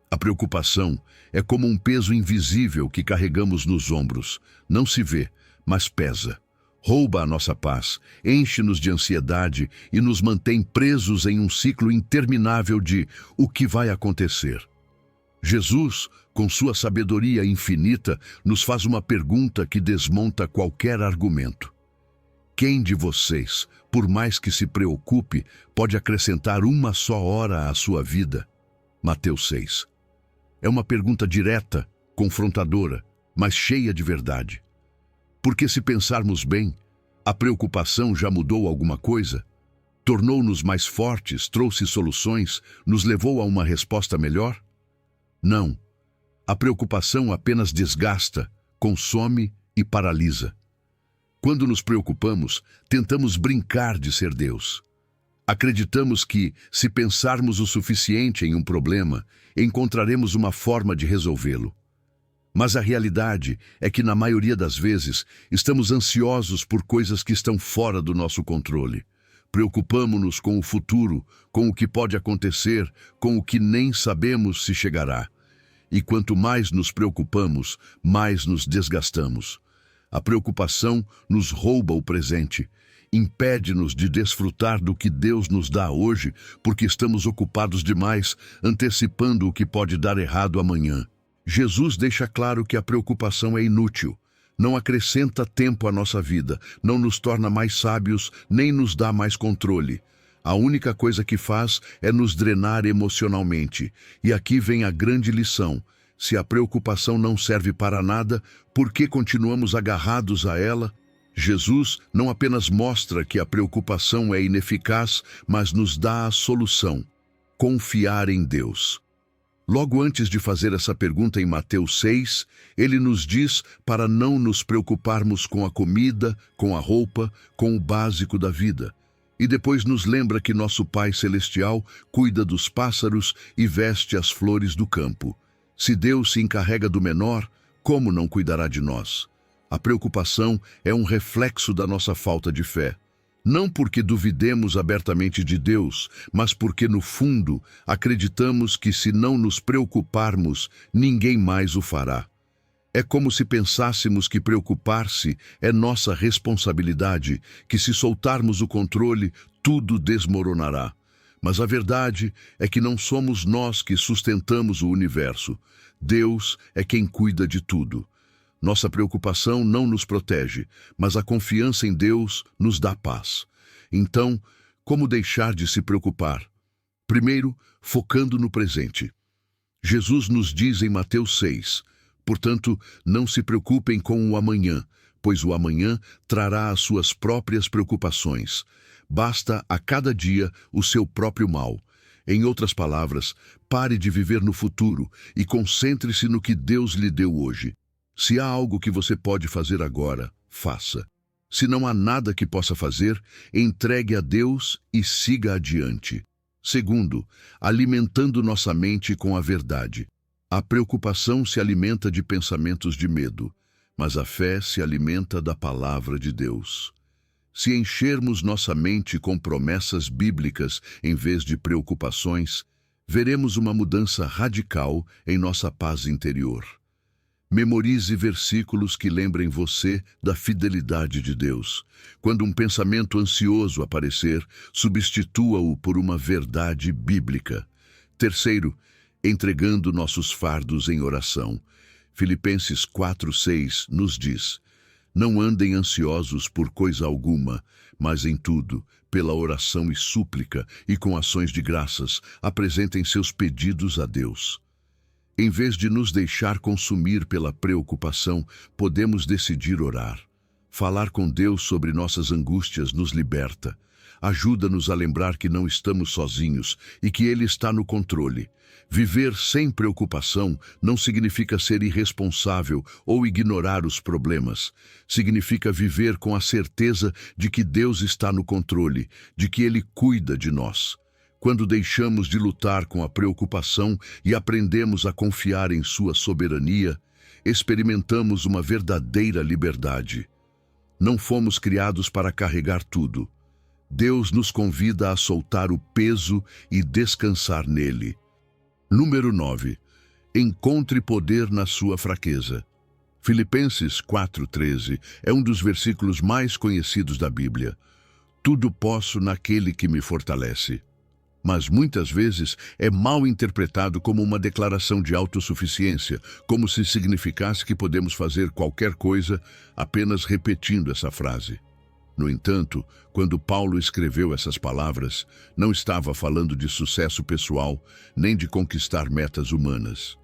A preocupação é como um peso invisível que carregamos nos ombros. Não se vê, mas pesa. rouba a nossa paz, enche-nos de ansiedade e nos mantém presos em um ciclo interminável de o que vai acontecer. Jesus, com sua sabedoria infinita, nos faz uma pergunta que desmonta qualquer argumento. Quem de vocês, por mais que se preocupe, pode acrescentar uma só hora à sua vida? Mateus 6. É uma pergunta direta, confrontadora, mas cheia de verdade. Porque se pensarmos bem, a preocupação já mudou alguma coisa? Tornou-nos mais fortes, trouxe soluções, nos levou a uma resposta melhor? Não. A preocupação apenas desgasta, consome e paralisa. Quando nos preocupamos, tentamos brincar de ser Deus. Acreditamos que, se pensarmos o suficiente em um problema, encontraremos uma forma de resolvê-lo. Mas a realidade é que, na maioria das vezes, estamos ansiosos por coisas que estão fora do nosso controle. Preocupamo-nos com o futuro, com o que pode acontecer, com o que nem sabemos se chegará. E quanto mais nos preocupamos, mais nos desgastamos. A preocupação nos rouba o presente, impede-nos de desfrutar do que Deus nos dá hoje, porque estamos ocupados demais, antecipando o que pode dar errado amanhã. Jesus deixa claro que a preocupação é inútil, não acrescenta tempo à nossa vida, não nos torna mais sábios, nem nos dá mais controle. A única coisa que faz é nos drenar emocionalmente. E aqui vem a grande lição. Se a preocupação não serve para nada, por que continuamos agarrados a ela? Jesus não apenas mostra que a preocupação é ineficaz, mas nos dá a solução: confiar em Deus. Logo antes de fazer essa pergunta em Mateus 6, ele nos diz para não nos preocuparmos com a comida, com a roupa, com o básico da vida. E depois nos lembra que nosso Pai Celestial cuida dos pássaros e veste as flores do campo. Se Deus se encarrega do menor, como não cuidará de nós? A preocupação é um reflexo da nossa falta de fé. Não porque duvidemos abertamente de Deus, mas porque, no fundo, acreditamos que se não nos preocuparmos, ninguém mais o fará. É como se pensássemos que preocupar-se é nossa responsabilidade, que se soltarmos o controle, tudo desmoronará. Mas a verdade é que não somos nós que sustentamos o universo. Deus é quem cuida de tudo. Nossa preocupação não nos protege, mas a confiança em Deus nos dá paz. Então, como deixar de se preocupar? Primeiro, focando no presente. Jesus nos diz em Mateus 6, portanto, não se preocupem com o amanhã, pois o amanhã trará as suas próprias preocupações. Basta a cada dia o seu próprio mal. Em outras palavras, pare de viver no futuro e concentre-se no que Deus lhe deu hoje. Se há algo que você pode fazer agora, faça. Se não há nada que possa fazer, entregue a Deus e siga adiante. Segundo, alimentando nossa mente com a verdade. A preocupação se alimenta de pensamentos de medo, mas a fé se alimenta da palavra de Deus. Se enchermos nossa mente com promessas bíblicas em vez de preocupações, veremos uma mudança radical em nossa paz interior. Memorize versículos que lembrem você da fidelidade de Deus. Quando um pensamento ansioso aparecer, substitua-o por uma verdade bíblica. Terceiro, entregando nossos fardos em oração. Filipenses 4:6 nos diz: não andem ansiosos por coisa alguma, mas em tudo, pela oração e súplica e com ações de graças, apresentem seus pedidos a Deus. Em vez de nos deixar consumir pela preocupação, podemos decidir orar. Falar com Deus sobre nossas angústias nos liberta. Ajuda-nos a lembrar que não estamos sozinhos e que Ele está no controle. Viver sem preocupação não significa ser irresponsável ou ignorar os problemas. Significa viver com a certeza de que Deus está no controle, de que Ele cuida de nós. Quando deixamos de lutar com a preocupação e aprendemos a confiar em sua soberania, experimentamos uma verdadeira liberdade. Não fomos criados para carregar tudo. Deus nos convida a soltar o peso e descansar nele. Número 9. Encontre poder na sua fraqueza. Filipenses 4,13 é um dos versículos mais conhecidos da Bíblia. Tudo posso naquele que me fortalece. Mas muitas vezes é mal interpretado como uma declaração de autossuficiência, como se significasse que podemos fazer qualquer coisa apenas repetindo essa frase. No entanto, quando Paulo escreveu essas palavras, não estava falando de sucesso pessoal, nem de conquistar metas humanas.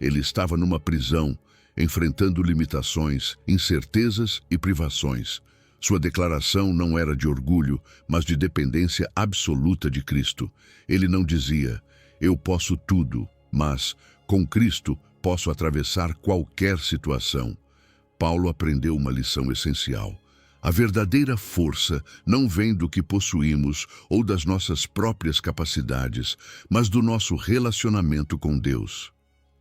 Ele estava numa prisão, enfrentando limitações, incertezas e privações. Sua declaração não era de orgulho, mas de dependência absoluta de Cristo. Ele não dizia, eu posso tudo, mas, com Cristo, posso atravessar qualquer situação. Paulo aprendeu uma lição essencial. A verdadeira força não vem do que possuímos ou das nossas próprias capacidades, mas do nosso relacionamento com Deus.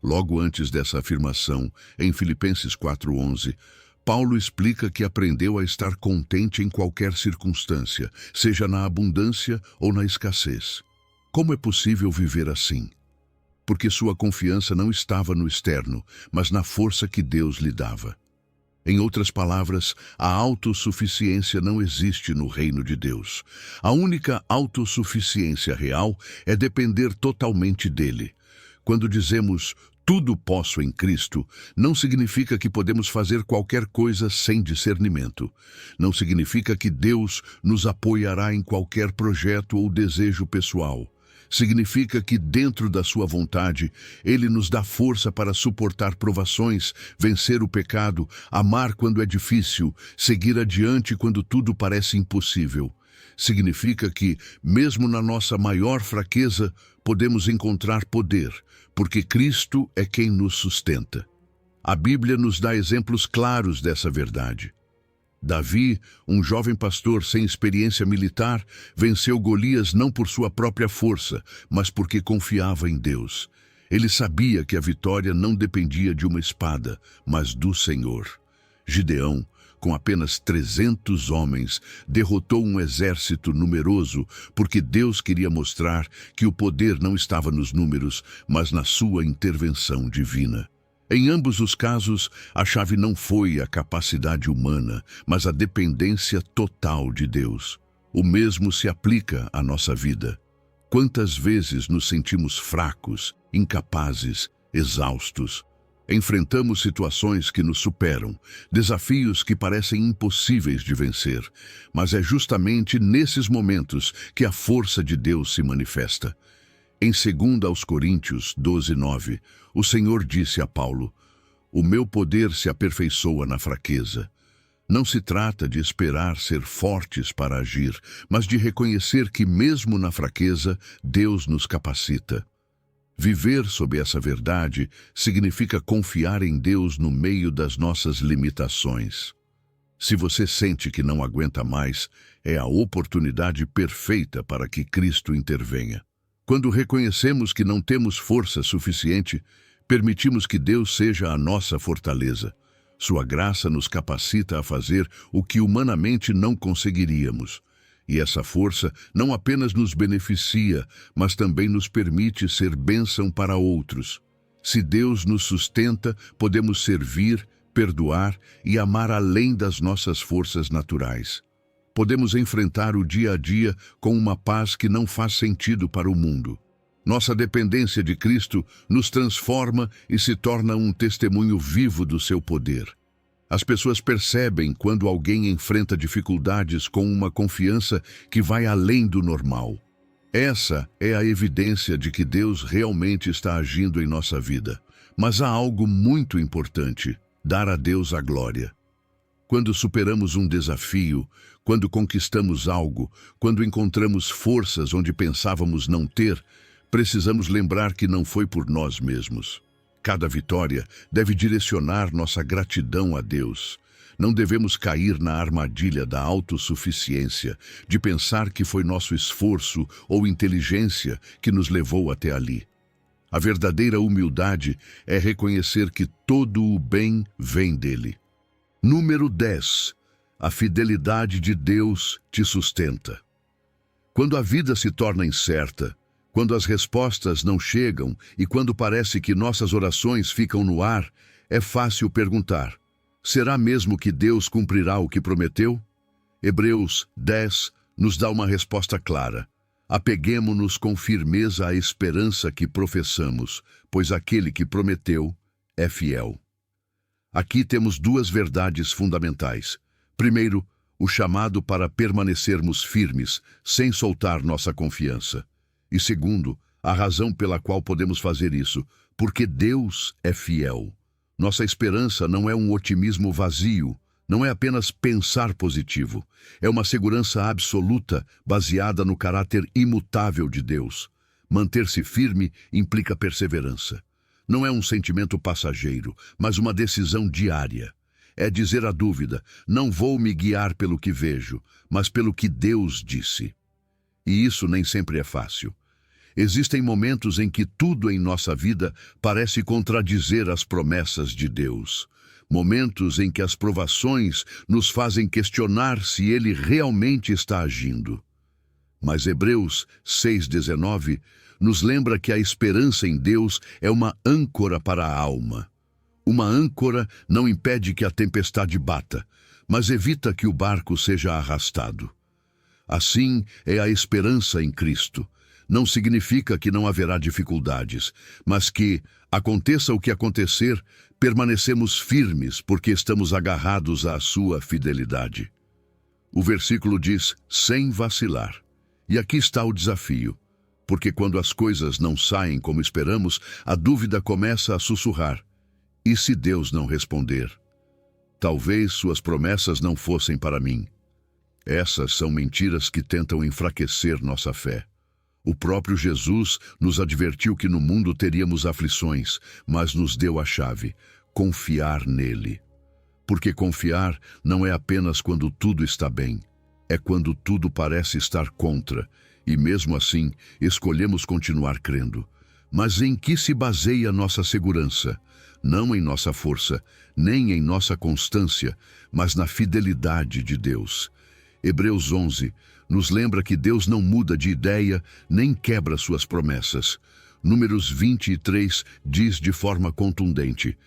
Logo antes dessa afirmação, em Filipenses 4,11, Paulo explica que aprendeu a estar contente em qualquer circunstância, seja na abundância ou na escassez. Como é possível viver assim? Porque sua confiança não estava no externo, mas na força que Deus lhe dava. Em outras palavras, a autossuficiência não existe no reino de Deus. A única autossuficiência real é depender totalmente dele. Quando dizemos tudo posso em Cristo, não significa que podemos fazer qualquer coisa sem discernimento. Não significa que Deus nos apoiará em qualquer projeto ou desejo pessoal. Significa que dentro da sua vontade, Ele nos dá força para suportar provações, vencer o pecado, amar quando é difícil, seguir adiante quando tudo parece impossível. Significa que, mesmo na nossa maior fraqueza, podemos encontrar poder, porque Cristo é quem nos sustenta. A Bíblia nos dá exemplos claros dessa verdade. Davi, um jovem pastor sem experiência militar, venceu Golias não por sua própria força, mas porque confiava em Deus. Ele sabia que a vitória não dependia de uma espada, mas do Senhor. Gideão, com apenas 300 homens, derrotou um exército numeroso porque Deus queria mostrar que o poder não estava nos números, mas na sua intervenção divina. Em ambos os casos, a chave não foi a capacidade humana, mas a dependência total de Deus. O mesmo se aplica à nossa vida. Quantas vezes nos sentimos fracos, incapazes, exaustos? Enfrentamos situações que nos superam, desafios que parecem impossíveis de vencer, mas é justamente nesses momentos que a força de Deus se manifesta. Em 2 Coríntios 12:9, o Senhor disse a Paulo, o meu poder se aperfeiçoa na fraqueza. Não se trata de esperar ser fortes para agir, mas de reconhecer que mesmo na fraqueza, Deus nos capacita. Viver sob essa verdade significa confiar em Deus no meio das nossas limitações. Se você sente que não aguenta mais, é a oportunidade perfeita para que Cristo intervenha. Quando reconhecemos que não temos força suficiente, permitimos que Deus seja a nossa fortaleza. Sua graça nos capacita a fazer o que humanamente não conseguiríamos. E essa força não apenas nos beneficia, mas também nos permite ser bênção para outros. Se Deus nos sustenta, podemos servir, perdoar e amar além das nossas forças naturais. Podemos enfrentar o dia a dia com uma paz que não faz sentido para o mundo. Nossa dependência de Cristo nos transforma e se torna um testemunho vivo do seu poder. As pessoas percebem quando alguém enfrenta dificuldades com uma confiança que vai além do normal. Essa é a evidência de que Deus realmente está agindo em nossa vida. Mas há algo muito importante: dar a Deus a glória. Quando superamos um desafio, quando conquistamos algo, quando encontramos forças onde pensávamos não ter, precisamos lembrar que não foi por nós mesmos. Cada vitória deve direcionar nossa gratidão a Deus. Não devemos cair na armadilha da autossuficiência, de pensar que foi nosso esforço ou inteligência que nos levou até ali. A verdadeira humildade é reconhecer que todo o bem vem dele. Número 10. A fidelidade de Deus te sustenta. Quando a vida se torna incerta, quando as respostas não chegam e quando parece que nossas orações ficam no ar, é fácil perguntar: será mesmo que Deus cumprirá o que prometeu? Hebreus 10 nos dá uma resposta clara. Apeguemo-nos com firmeza à esperança que professamos, pois aquele que prometeu é fiel. Aqui temos duas verdades fundamentais. Primeiro, o chamado para permanecermos firmes, sem soltar nossa confiança. E segundo, a razão pela qual podemos fazer isso, porque Deus é fiel. Nossa esperança não é um otimismo vazio, não é apenas pensar positivo. É uma segurança absoluta, baseada no caráter imutável de Deus. Manter-se firme implica perseverança. Não é um sentimento passageiro, mas uma decisão diária. É dizer à dúvida: não vou me guiar pelo que vejo, mas pelo que Deus disse. E isso nem sempre é fácil. Existem momentos em que tudo em nossa vida parece contradizer as promessas de Deus. Momentos em que as provações nos fazem questionar se Ele realmente está agindo. Mas Hebreus 6,19 nos lembra que a esperança em Deus é uma âncora para a alma. Uma âncora não impede que a tempestade bata, mas evita que o barco seja arrastado. Assim é a esperança em Cristo. Não significa que não haverá dificuldades, mas que, aconteça o que acontecer, permanecemos firmes porque estamos agarrados à sua fidelidade. O versículo diz: sem vacilar. E aqui está o desafio, porque quando as coisas não saem como esperamos, a dúvida começa a sussurrar: e se Deus não responder? Talvez suas promessas não fossem para mim. Essas são mentiras que tentam enfraquecer nossa fé. O próprio Jesus nos advertiu que no mundo teríamos aflições, mas nos deu a chave: confiar nele. Porque confiar não é apenas quando tudo está bem, é quando tudo parece estar contra, e mesmo assim escolhemos continuar crendo. Mas em que se baseia nossa segurança? Não em nossa força, nem em nossa constância, mas na fidelidade de Deus. Hebreus 11 nos lembra que Deus não muda de ideia nem quebra suas promessas. Números 23 diz de forma contundente: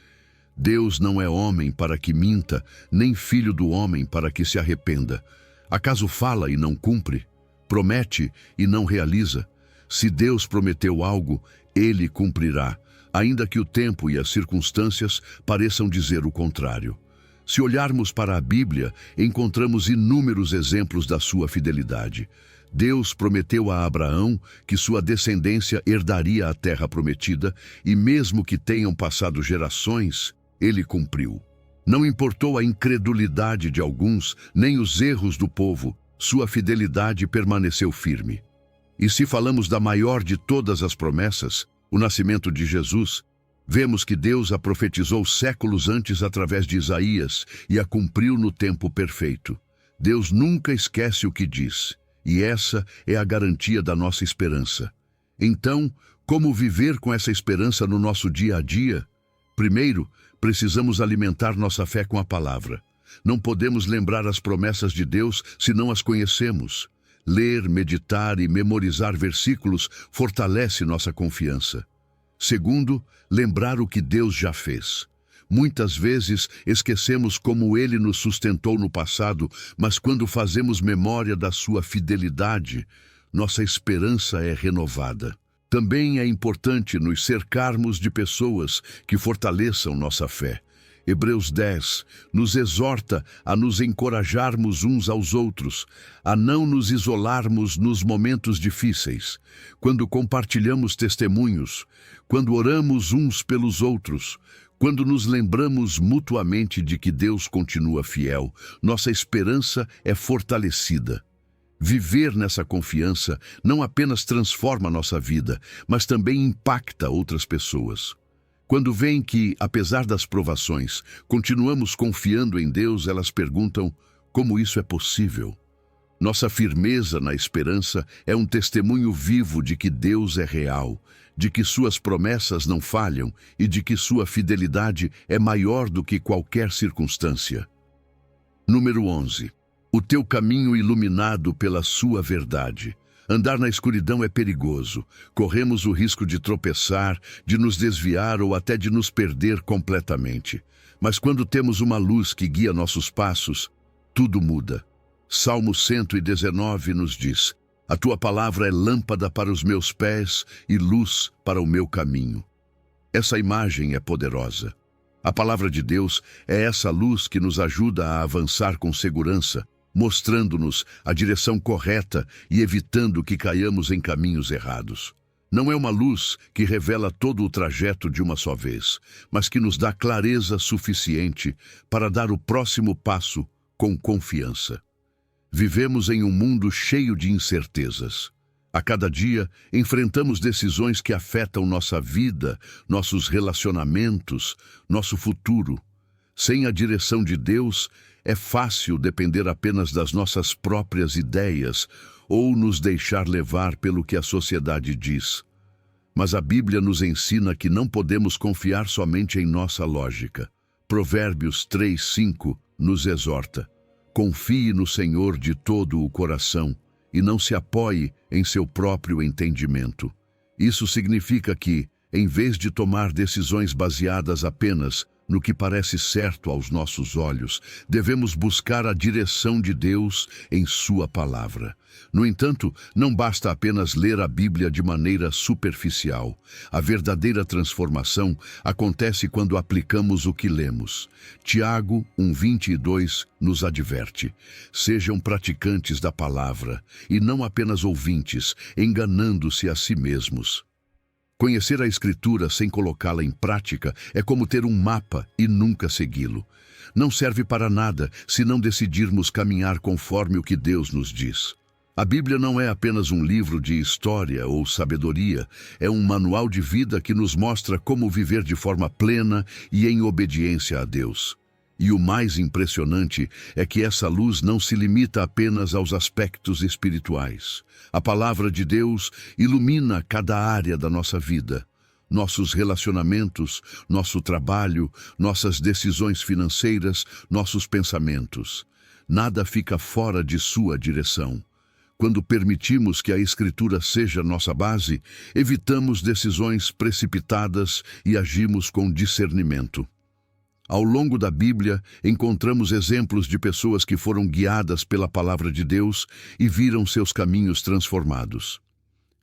Deus não é homem para que minta, nem filho do homem para que se arrependa. Acaso fala e não cumpre? Promete e não realiza? Se Deus prometeu algo, Ele cumprirá, ainda que o tempo e as circunstâncias pareçam dizer o contrário. Se olharmos para a Bíblia, encontramos inúmeros exemplos da sua fidelidade. Deus prometeu a Abraão que sua descendência herdaria a terra prometida, e mesmo que tenham passado gerações, ele cumpriu. Não importou a incredulidade de alguns, nem os erros do povo, sua fidelidade permaneceu firme. E se falamos da maior de todas as promessas, o nascimento de Jesus, vemos que Deus a profetizou séculos antes através de Isaías e a cumpriu no tempo perfeito. Deus nunca esquece o que diz, e essa é a garantia da nossa esperança. Então, como viver com essa esperança no nosso dia a dia? Primeiro, precisamos alimentar nossa fé com a palavra. Não podemos lembrar as promessas de Deus se não as conhecemos. Ler, meditar e memorizar versículos fortalece nossa confiança. Segundo, lembrar o que Deus já fez. Muitas vezes esquecemos como Ele nos sustentou no passado, mas quando fazemos memória da sua fidelidade, nossa esperança é renovada. Também é importante nos cercarmos de pessoas que fortaleçam nossa fé. Hebreus 10 nos exorta a nos encorajarmos uns aos outros, a não nos isolarmos nos momentos difíceis. Quando compartilhamos testemunhos, quando oramos uns pelos outros, quando nos lembramos mutuamente de que Deus continua fiel, nossa esperança é fortalecida. Viver nessa confiança não apenas transforma nossa vida, mas também impacta outras pessoas. Quando veem que, apesar das provações, continuamos confiando em Deus, elas perguntam: como isso é possível? Nossa firmeza na esperança é um testemunho vivo de que Deus é real, de que suas promessas não falham e de que sua fidelidade é maior do que qualquer circunstância. Número 11. O teu caminho iluminado pela sua verdade. Andar na escuridão é perigoso. Corremos o risco de tropeçar, de nos desviar ou até de nos perder completamente. Mas quando temos uma luz que guia nossos passos, tudo muda. Salmo 119 nos diz: A tua palavra é lâmpada para os meus pés e luz para o meu caminho. Essa imagem é poderosa. A palavra de Deus é essa luz que nos ajuda a avançar com segurança, mostrando-nos a direção correta e evitando que caiamos em caminhos errados. Não é uma luz que revela todo o trajeto de uma só vez, mas que nos dá clareza suficiente para dar o próximo passo com confiança. Vivemos em um mundo cheio de incertezas. A cada dia, enfrentamos decisões que afetam nossa vida, nossos relacionamentos, nosso futuro. Sem a direção de Deus, é fácil depender apenas das nossas próprias ideias ou nos deixar levar pelo que a sociedade diz. Mas a Bíblia nos ensina que não podemos confiar somente em nossa lógica. Provérbios 3:5 nos exorta: confie no Senhor de todo o coração e não se apoie em seu próprio entendimento. Isso significa que, em vez de tomar decisões baseadas apenas no que parece certo aos nossos olhos, devemos buscar a direção de Deus em sua palavra. No entanto, não basta apenas ler a Bíblia de maneira superficial. A verdadeira transformação acontece quando aplicamos o que lemos. Tiago 1:22 nos adverte: sejam praticantes da palavra e não apenas ouvintes, enganando-se a si mesmos. Conhecer a Escritura sem colocá-la em prática é como ter um mapa e nunca segui-lo. Não serve para nada se não decidirmos caminhar conforme o que Deus nos diz. A Bíblia não é apenas um livro de história ou sabedoria, é um manual de vida que nos mostra como viver de forma plena e em obediência a Deus. E o mais impressionante é que essa luz não se limita apenas aos aspectos espirituais. A palavra de Deus ilumina cada área da nossa vida. Nossos relacionamentos, nosso trabalho, nossas decisões financeiras, nossos pensamentos. Nada fica fora de sua direção. Quando permitimos que a Escritura seja nossa base, evitamos decisões precipitadas e agimos com discernimento. Ao longo da Bíblia, encontramos exemplos de pessoas que foram guiadas pela palavra de Deus e viram seus caminhos transformados.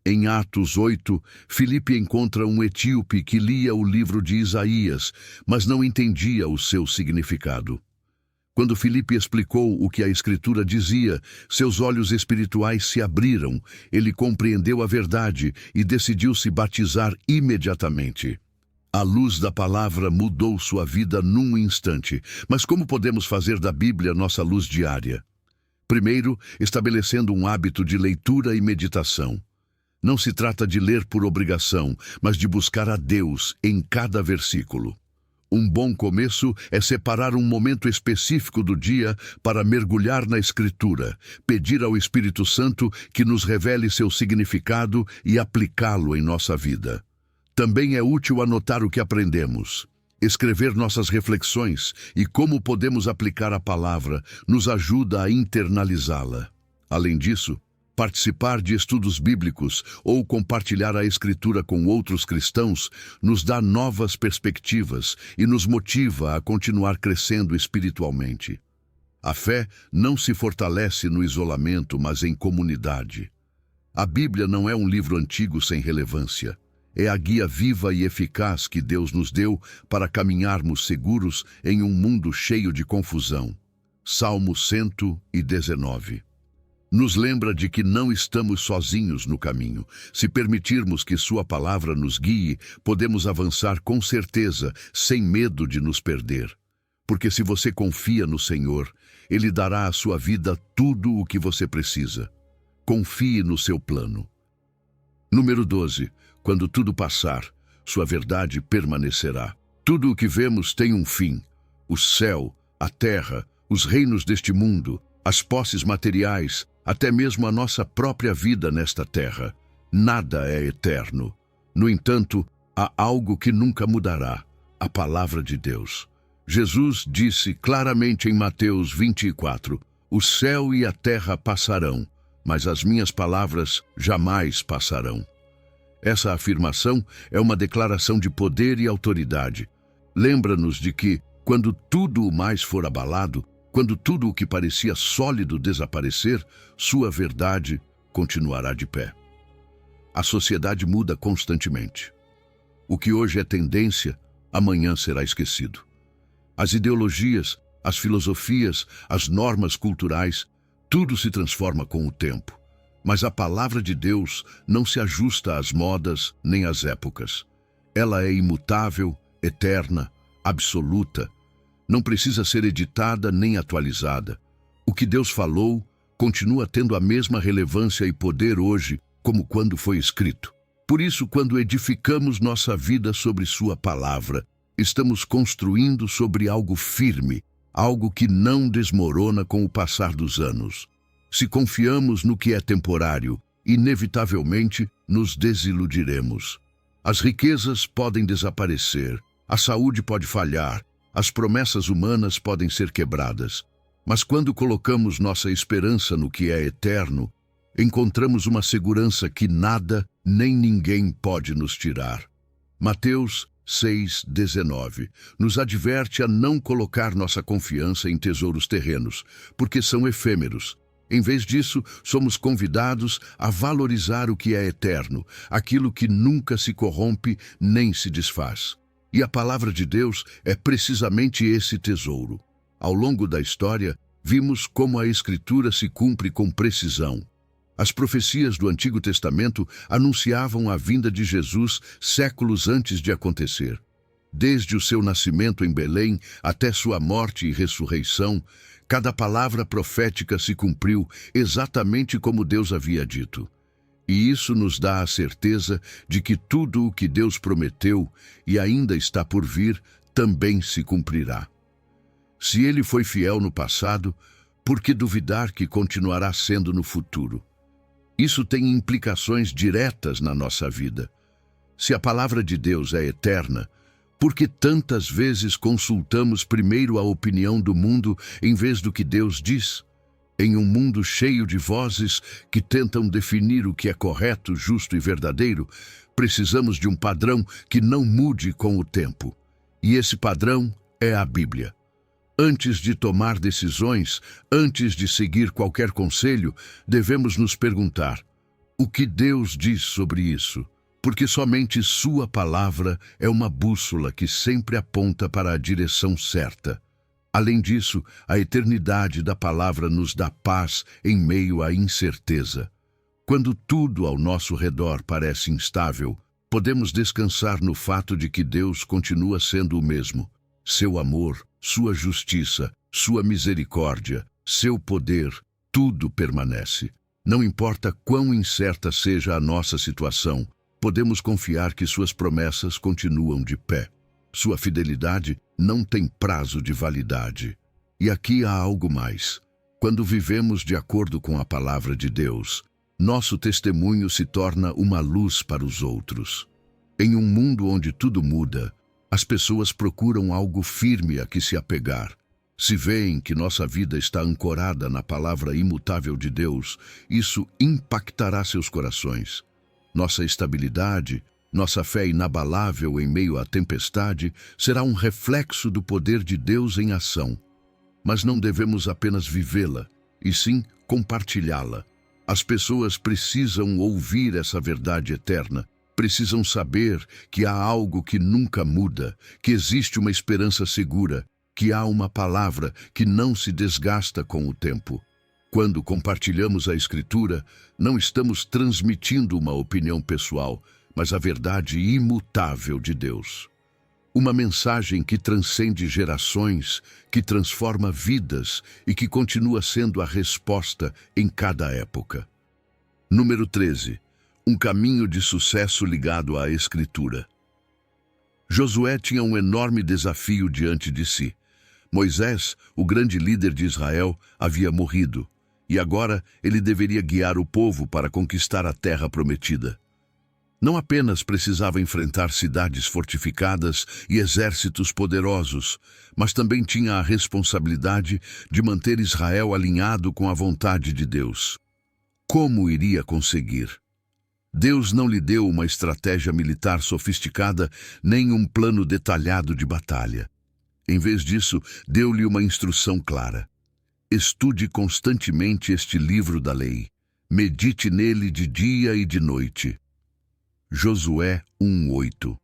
Em Atos 8, Filipe encontra um etíope que lia o livro de Isaías, mas não entendia o seu significado. Quando Filipe explicou o que a Escritura dizia, seus olhos espirituais se abriram, ele compreendeu a verdade e decidiu se batizar imediatamente. A luz da palavra mudou sua vida num instante. Mas como podemos fazer da Bíblia nossa luz diária? Primeiro, estabelecendo um hábito de leitura e meditação. Não se trata de ler por obrigação, mas de buscar a Deus em cada versículo. Um bom começo é separar um momento específico do dia para mergulhar na Escritura, pedir ao Espírito Santo que nos revele seu significado e aplicá-lo em nossa vida. Também é útil anotar o que aprendemos. Escrever nossas reflexões e como podemos aplicar a palavra nos ajuda a internalizá-la. Além disso, participar de estudos bíblicos ou compartilhar a Escritura com outros cristãos nos dá novas perspectivas e nos motiva a continuar crescendo espiritualmente. A fé não se fortalece no isolamento, mas em comunidade. A Bíblia não é um livro antigo sem relevância. É a guia viva e eficaz que Deus nos deu para caminharmos seguros em um mundo cheio de confusão. Salmo 119. Nos lembra de que não estamos sozinhos no caminho. Se permitirmos que sua palavra nos guie, podemos avançar com certeza, sem medo de nos perder. Porque se você confia no Senhor, Ele dará à sua vida tudo o que você precisa. Confie no seu plano. Número 12. Quando tudo passar, sua verdade permanecerá. Tudo o que vemos tem um fim. O céu, a terra, os reinos deste mundo, as posses materiais, até mesmo a nossa própria vida nesta terra. Nada é eterno. No entanto, há algo que nunca mudará: a palavra de Deus. Jesus disse claramente em Mateus 24: o céu e a terra passarão, mas as minhas palavras jamais passarão. Essa afirmação é uma declaração de poder e autoridade. Lembra-nos de que, quando tudo o mais for abalado, quando tudo o que parecia sólido desaparecer, sua verdade continuará de pé. A sociedade muda constantemente. O que hoje é tendência, amanhã será esquecido. As ideologias, as filosofias, as normas culturais, tudo se transforma com o tempo. Mas a palavra de Deus não se ajusta às modas nem às épocas. Ela é imutável, eterna, absoluta. Não precisa ser editada nem atualizada. O que Deus falou continua tendo a mesma relevância e poder hoje como quando foi escrito. Por isso, quando edificamos nossa vida sobre sua palavra, estamos construindo sobre algo firme, algo que não desmorona com o passar dos anos. Se confiamos no que é temporário, inevitavelmente nos desiludiremos. As riquezas podem desaparecer, a saúde pode falhar, as promessas humanas podem ser quebradas. Mas quando colocamos nossa esperança no que é eterno, encontramos uma segurança que nada nem ninguém pode nos tirar. Mateus 6:19 nos adverte a não colocar nossa confiança em tesouros terrenos, porque são efêmeros. Em vez disso, somos convidados a valorizar o que é eterno, aquilo que nunca se corrompe nem se desfaz. E a palavra de Deus é precisamente esse tesouro. Ao longo da história, vimos como a Escritura se cumpre com precisão. As profecias do Antigo Testamento anunciavam a vinda de Jesus séculos antes de acontecer. Desde o seu nascimento em Belém até sua morte e ressurreição, cada palavra profética se cumpriu exatamente como Deus havia dito. E isso nos dá a certeza de que tudo o que Deus prometeu e ainda está por vir também se cumprirá. Se Ele foi fiel no passado, por que duvidar que continuará sendo no futuro? Isso tem implicações diretas na nossa vida. Se a palavra de Deus é eterna, por que tantas vezes consultamos primeiro a opinião do mundo em vez do que Deus diz? Em um mundo cheio de vozes que tentam definir o que é correto, justo e verdadeiro, precisamos de um padrão que não mude com o tempo. E esse padrão é a Bíblia. Antes de tomar decisões, antes de seguir qualquer conselho, devemos nos perguntar: o que Deus diz sobre isso? Porque somente sua palavra é uma bússola que sempre aponta para a direção certa. Além disso, a eternidade da palavra nos dá paz em meio à incerteza. Quando tudo ao nosso redor parece instável, podemos descansar no fato de que Deus continua sendo o mesmo. Seu amor, sua justiça, sua misericórdia, seu poder, tudo permanece. Não importa quão incerta seja a nossa situação, podemos confiar que suas promessas continuam de pé. Sua fidelidade não tem prazo de validade. E aqui há algo mais. Quando vivemos de acordo com a palavra de Deus, nosso testemunho se torna uma luz para os outros. Em um mundo onde tudo muda, as pessoas procuram algo firme a que se apegar. Se veem que nossa vida está ancorada na palavra imutável de Deus, isso impactará seus corações. Nossa estabilidade, nossa fé inabalável em meio à tempestade, será um reflexo do poder de Deus em ação. Mas não devemos apenas vivê-la, e sim compartilhá-la. As pessoas precisam ouvir essa verdade eterna, precisam saber que há algo que nunca muda, que existe uma esperança segura, que há uma palavra que não se desgasta com o tempo. Quando compartilhamos a Escritura, não estamos transmitindo uma opinião pessoal, mas a verdade imutável de Deus. Uma mensagem que transcende gerações, que transforma vidas e que continua sendo a resposta em cada época. Número 13. Um caminho de sucesso ligado à Escritura. Josué tinha um enorme desafio diante de si. Moisés, o grande líder de Israel, havia morrido, e agora ele deveria guiar o povo para conquistar a terra prometida. Não apenas precisava enfrentar cidades fortificadas e exércitos poderosos, mas também tinha a responsabilidade de manter Israel alinhado com a vontade de Deus. Como iria conseguir? Deus não lhe deu uma estratégia militar sofisticada nem um plano detalhado de batalha. Em vez disso, deu-lhe uma instrução clara. Estude constantemente este livro da lei. Medite nele de dia e de noite. Josué 1:8.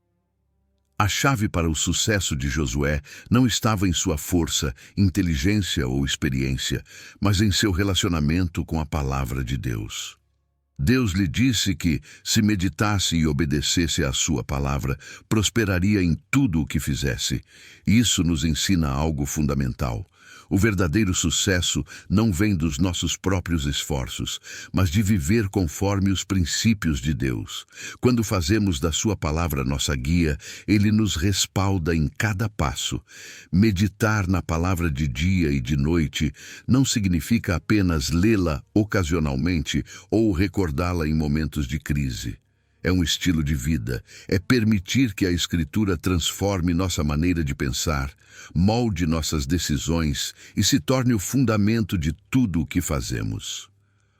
A chave para o sucesso de Josué não estava em sua força, inteligência ou experiência, mas em seu relacionamento com a palavra de Deus. Deus lhe disse que, se meditasse e obedecesse à sua palavra, prosperaria em tudo o que fizesse. Isso nos ensina algo fundamental. O verdadeiro sucesso não vem dos nossos próprios esforços, mas de viver conforme os princípios de Deus. Quando fazemos da sua palavra nossa guia, Ele nos respalda em cada passo. Meditar na palavra de dia e de noite não significa apenas lê-la ocasionalmente ou recordá-la em momentos de crise. É um estilo de vida, é permitir que a Escritura transforme nossa maneira de pensar, molde nossas decisões e se torne o fundamento de tudo o que fazemos.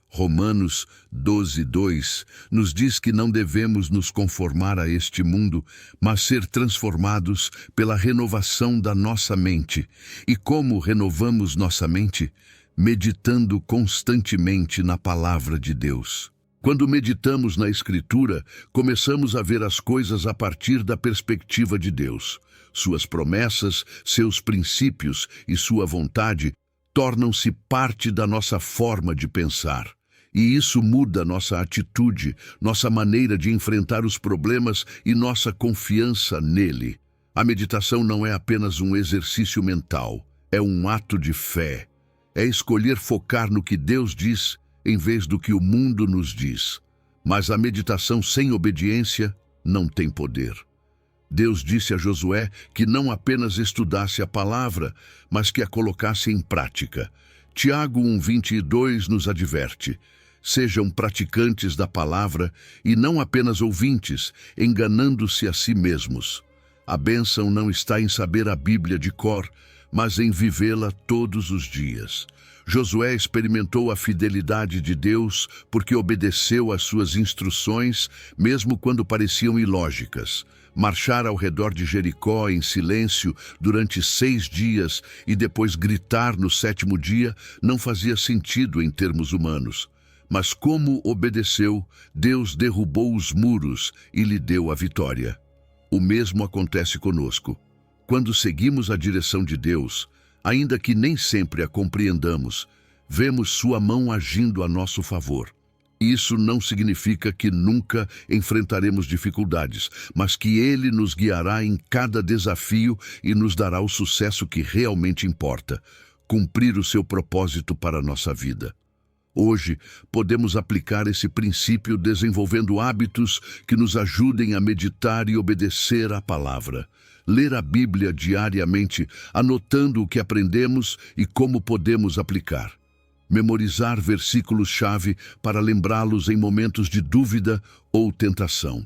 Romanos 12:2 nos diz que não devemos nos conformar a este mundo, mas ser transformados pela renovação da nossa mente. E como renovamos nossa mente? Meditando constantemente na palavra de Deus. Quando meditamos na Escritura, começamos a ver as coisas a partir da perspectiva de Deus. Suas promessas, seus princípios e sua vontade tornam-se parte da nossa forma de pensar. E isso muda nossa atitude, nossa maneira de enfrentar os problemas e nossa confiança nele. A meditação não é apenas um exercício mental, é um ato de fé. É escolher focar no que Deus diz em vez do que o mundo nos diz. Mas a meditação sem obediência não tem poder. Deus disse a Josué que não apenas estudasse a palavra, mas que a colocasse em prática. Tiago 1:22 nos adverte: sejam praticantes da palavra e não apenas ouvintes, enganando-se a si mesmos. A bênção não está em saber a Bíblia de cor, mas em vivê-la todos os dias. Josué experimentou a fidelidade de Deus porque obedeceu às suas instruções, mesmo quando pareciam ilógicas. Marchar ao redor de Jericó em silêncio durante 6 dias e depois gritar no 7º dia não fazia sentido em termos humanos. Mas como obedeceu, Deus derrubou os muros e lhe deu a vitória. O mesmo acontece conosco. Quando seguimos a direção de Deus, ainda que nem sempre a compreendamos, vemos sua mão agindo a nosso favor. Isso não significa que nunca enfrentaremos dificuldades, mas que Ele nos guiará em cada desafio e nos dará o sucesso que realmente importa: cumprir o seu propósito para a nossa vida. Hoje, podemos aplicar esse princípio desenvolvendo hábitos que nos ajudem a meditar e obedecer à palavra. Ler a Bíblia diariamente, anotando o que aprendemos e como podemos aplicar. Memorizar versículos-chave para lembrá-los em momentos de dúvida ou tentação.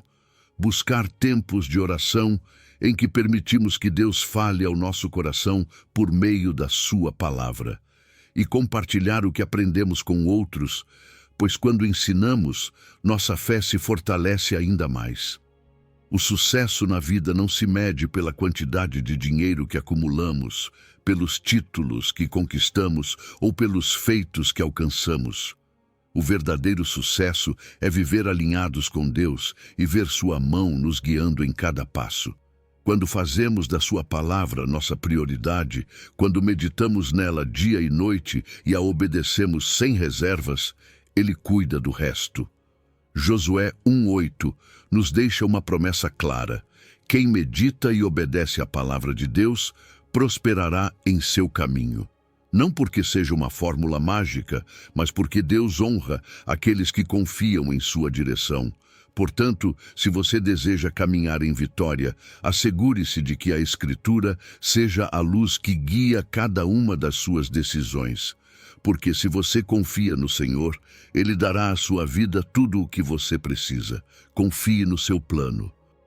Buscar tempos de oração em que permitimos que Deus fale ao nosso coração por meio da sua palavra. E compartilhar o que aprendemos com outros, pois quando ensinamos, nossa fé se fortalece ainda mais. O sucesso na vida não se mede pela quantidade de dinheiro que acumulamos, pelos títulos que conquistamos ou pelos feitos que alcançamos. O verdadeiro sucesso é viver alinhados com Deus e ver sua mão nos guiando em cada passo. Quando fazemos da sua palavra nossa prioridade, quando meditamos nela dia e noite e a obedecemos sem reservas, Ele cuida do resto. Josué 1:8 nos deixa uma promessa clara: quem medita e obedece à palavra de Deus prosperará em seu caminho. Não porque seja uma fórmula mágica, mas porque Deus honra aqueles que confiam em sua direção. Portanto, se você deseja caminhar em vitória, assegure-se de que a Escritura seja a luz que guia cada uma das suas decisões. Porque se você confia no Senhor, Ele dará à sua vida tudo o que você precisa. Confie no seu plano.